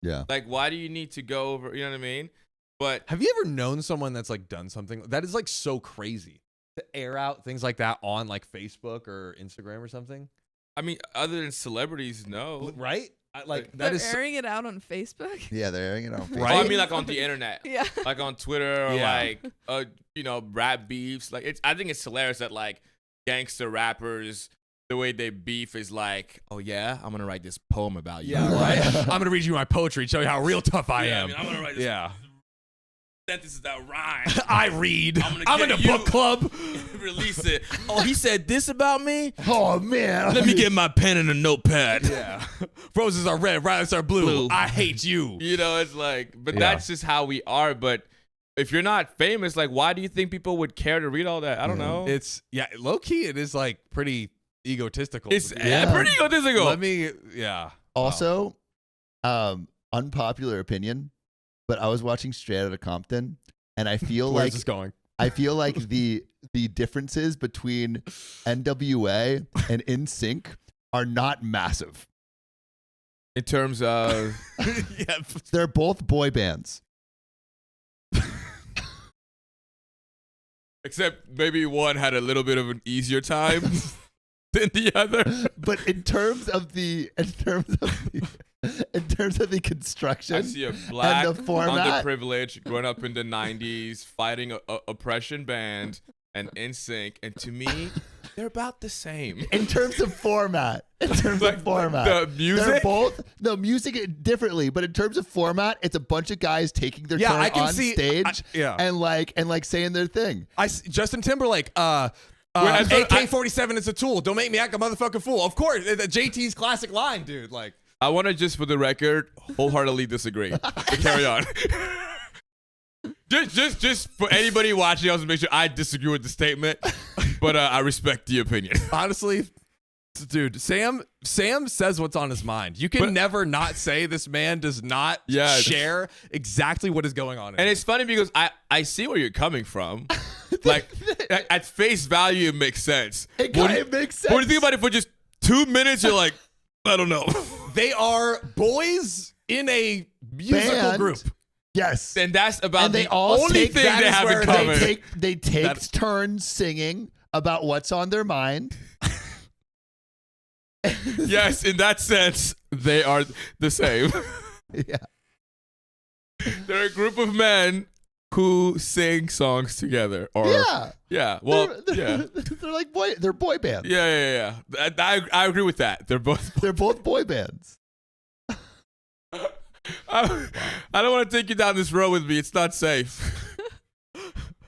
Yeah. Like, why do you need to go over? You know what I mean? But Have you ever known someone that's like done something that is like so crazy to air out things like that on like Facebook or Instagram or something? I mean, other than celebrities, no. Right? Like They're that is so- airing it out on Facebook. Yeah, they're airing it on Facebook. Oh, I mean, like on the internet, Yeah. like on Twitter, or Yeah. like, rap beefs. Like, I think it's hilarious that like gangster rappers, the way they beef is like, oh yeah, I'm gonna write this poem about you. Yeah, right. I'm gonna read you my poetry, show you how real tough I Yeah, am. I mean, I'm gonna write this Yeah. sentences that rhyme. I read. I'm I'm gonna in a get book you- club. Release it. Oh, he said this about me? Oh man. Let me get my pen and a notepad. Yeah. Roses are red, violets are blue. Blue. I hate you. You know, it's like, but Yeah. that's just how we are. But if you're not famous, like, why do you think people would care to read all that? I don't know. It's low key. It is like pretty egotistical. It's Yeah. pretty egotistical. Let me. Yeah. Also, unpopular opinion, but I was watching Straight Outta Compton, and I feel Where's like this going? I feel like the differences between NWA and NSYNC are not massive. In terms of, Yeah. They're both boy bands. except maybe one had a little bit of an easier time than the other. But in terms of the construction, I see a black, and the format, underprivileged, growing up in the 90s, fighting a oppression band and NSYNC, and to me, they're about the same. in terms of format, The music? they're both music differently, but in terms of format, it's a bunch of guys taking their turn I can on see. stage Yeah. and like saying their thing. Justin Timberlake. Whereas- AK-47 is a tool. Don't make me act a motherfucking fool. Of course, JT's classic line, dude. Like. I want to just, for the record, wholeheartedly disagree. But carry on. just for anybody watching, I was to make sure I disagree with the statement, but I respect the opinion. Honestly, dude, Sam says what's on his mind. You can But- never not say this man does not Yes. share exactly what is going on. And it's funny because I see where you're coming from. Like, at face value, it makes sense. It When kind you- of makes But when you sense. think about it for just 2 minutes, you're like, I don't know. they are boys in a musical Band. group. Yes. And that's about And they the all only take- thing that they is have where in they common. They take That's- turns singing about what's on their mind, Yes, in that sense, they are the same. Yeah. They're a group of men who sing songs together. Or Yeah. yeah. Well, they're like they're boy bands. yeah. I agree with that. They're both. They're both boy bands. I don't want to take you down this road with me. It's not safe.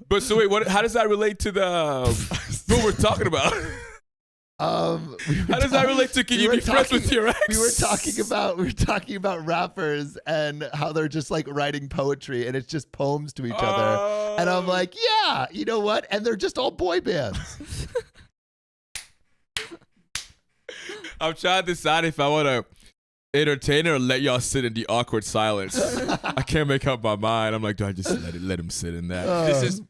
But so wait, how does that relate to what we're talking about? How does that relate to can you be friends with your ex? We were talking about rappers and how they're just like writing poetry and it's just poems to each other. And I'm like, yeah, you know what? And they're just all boy bands. I'm trying to decide if I want to entertain or let y'all sit in the awkward silence. I can't make up my mind. I'm like, do I just let him sit in that? This is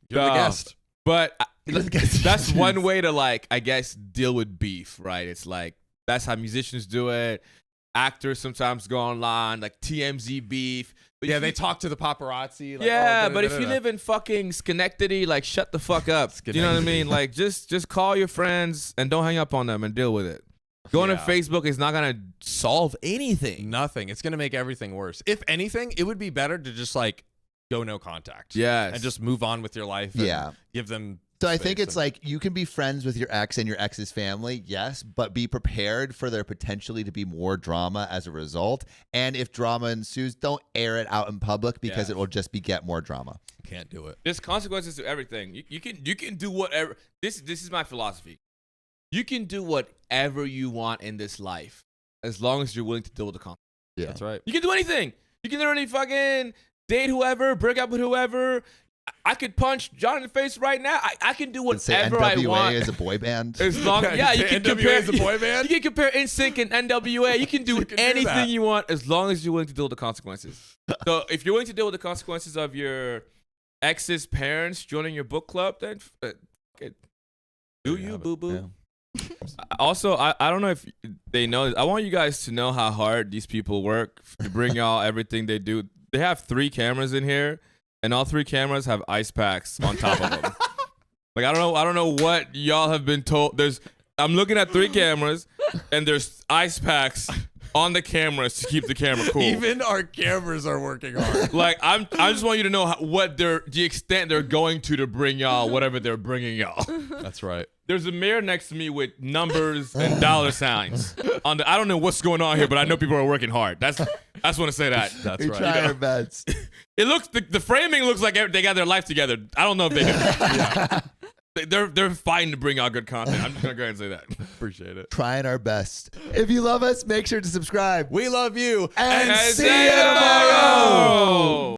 you're the guest. But that's one way to like, I guess, deal with beef, right? It's like that's how musicians do it. Actors sometimes go online, like TMZ beef. But Yeah, they talk to the paparazzi. Like, yeah, oh, but if you live in fucking Schenectady, like shut the fuck up. You know what I mean? Like just call your friends and don't hang up on them and deal with it. Going to Facebook is not gonna solve anything. Nothing. It's gonna make everything worse. If anything, it would be better to just like go no contact. Yes. And just move on with your life. And Yeah. give them. So I think space it's like you can be friends with your ex and your ex's family, yes, but be prepared for there potentially to be more drama as a result. And if drama ensues, don't air it out in public because it will just beget more drama. Can't do it. There's consequences to everything. You can do whatever. This is my philosophy. You can do whatever you want in this life as long as you're willing to deal with the consequences. Yeah. That's right. You can do anything. You can literally fucking date whoever, break up with whoever. I could punch John in the face right now. I can do And say whatever I NWA want. is a boy band. As long, you can NWA compare is a boy band? You can compare NSYNC and NWA. You can do can do anything that. you want as long as you're willing to deal with the consequences. So if you're willing to deal with the consequences of your ex's parents joining your book club, then do you, boo boo. Yeah. Also, I don't know if they know this. I want you guys to know how hard these people work to bring y'all everything they do. They have 3 cameras in here, and all 3 cameras have ice packs on top of them. Like I don't know what y'all have been told. I'm looking at 3 cameras, and there's ice packs on the cameras to keep the camera cool. Even our cameras are working hard. Like I just want you to know the extent they're going to bring y'all whatever they're bringing y'all. That's right. There's a mirror next to me with numbers and dollar signs. I don't know what's going on here, but I know people are working hard. I just want to say that. That's We right. try our best. It looks the framing looks like they got their life together. I don't know if they do. They're fighting to bring out good content. I'm just gonna go ahead and say that. Appreciate it. Trying our best. If you love us, make sure to subscribe. We love you. And And see you tomorrow.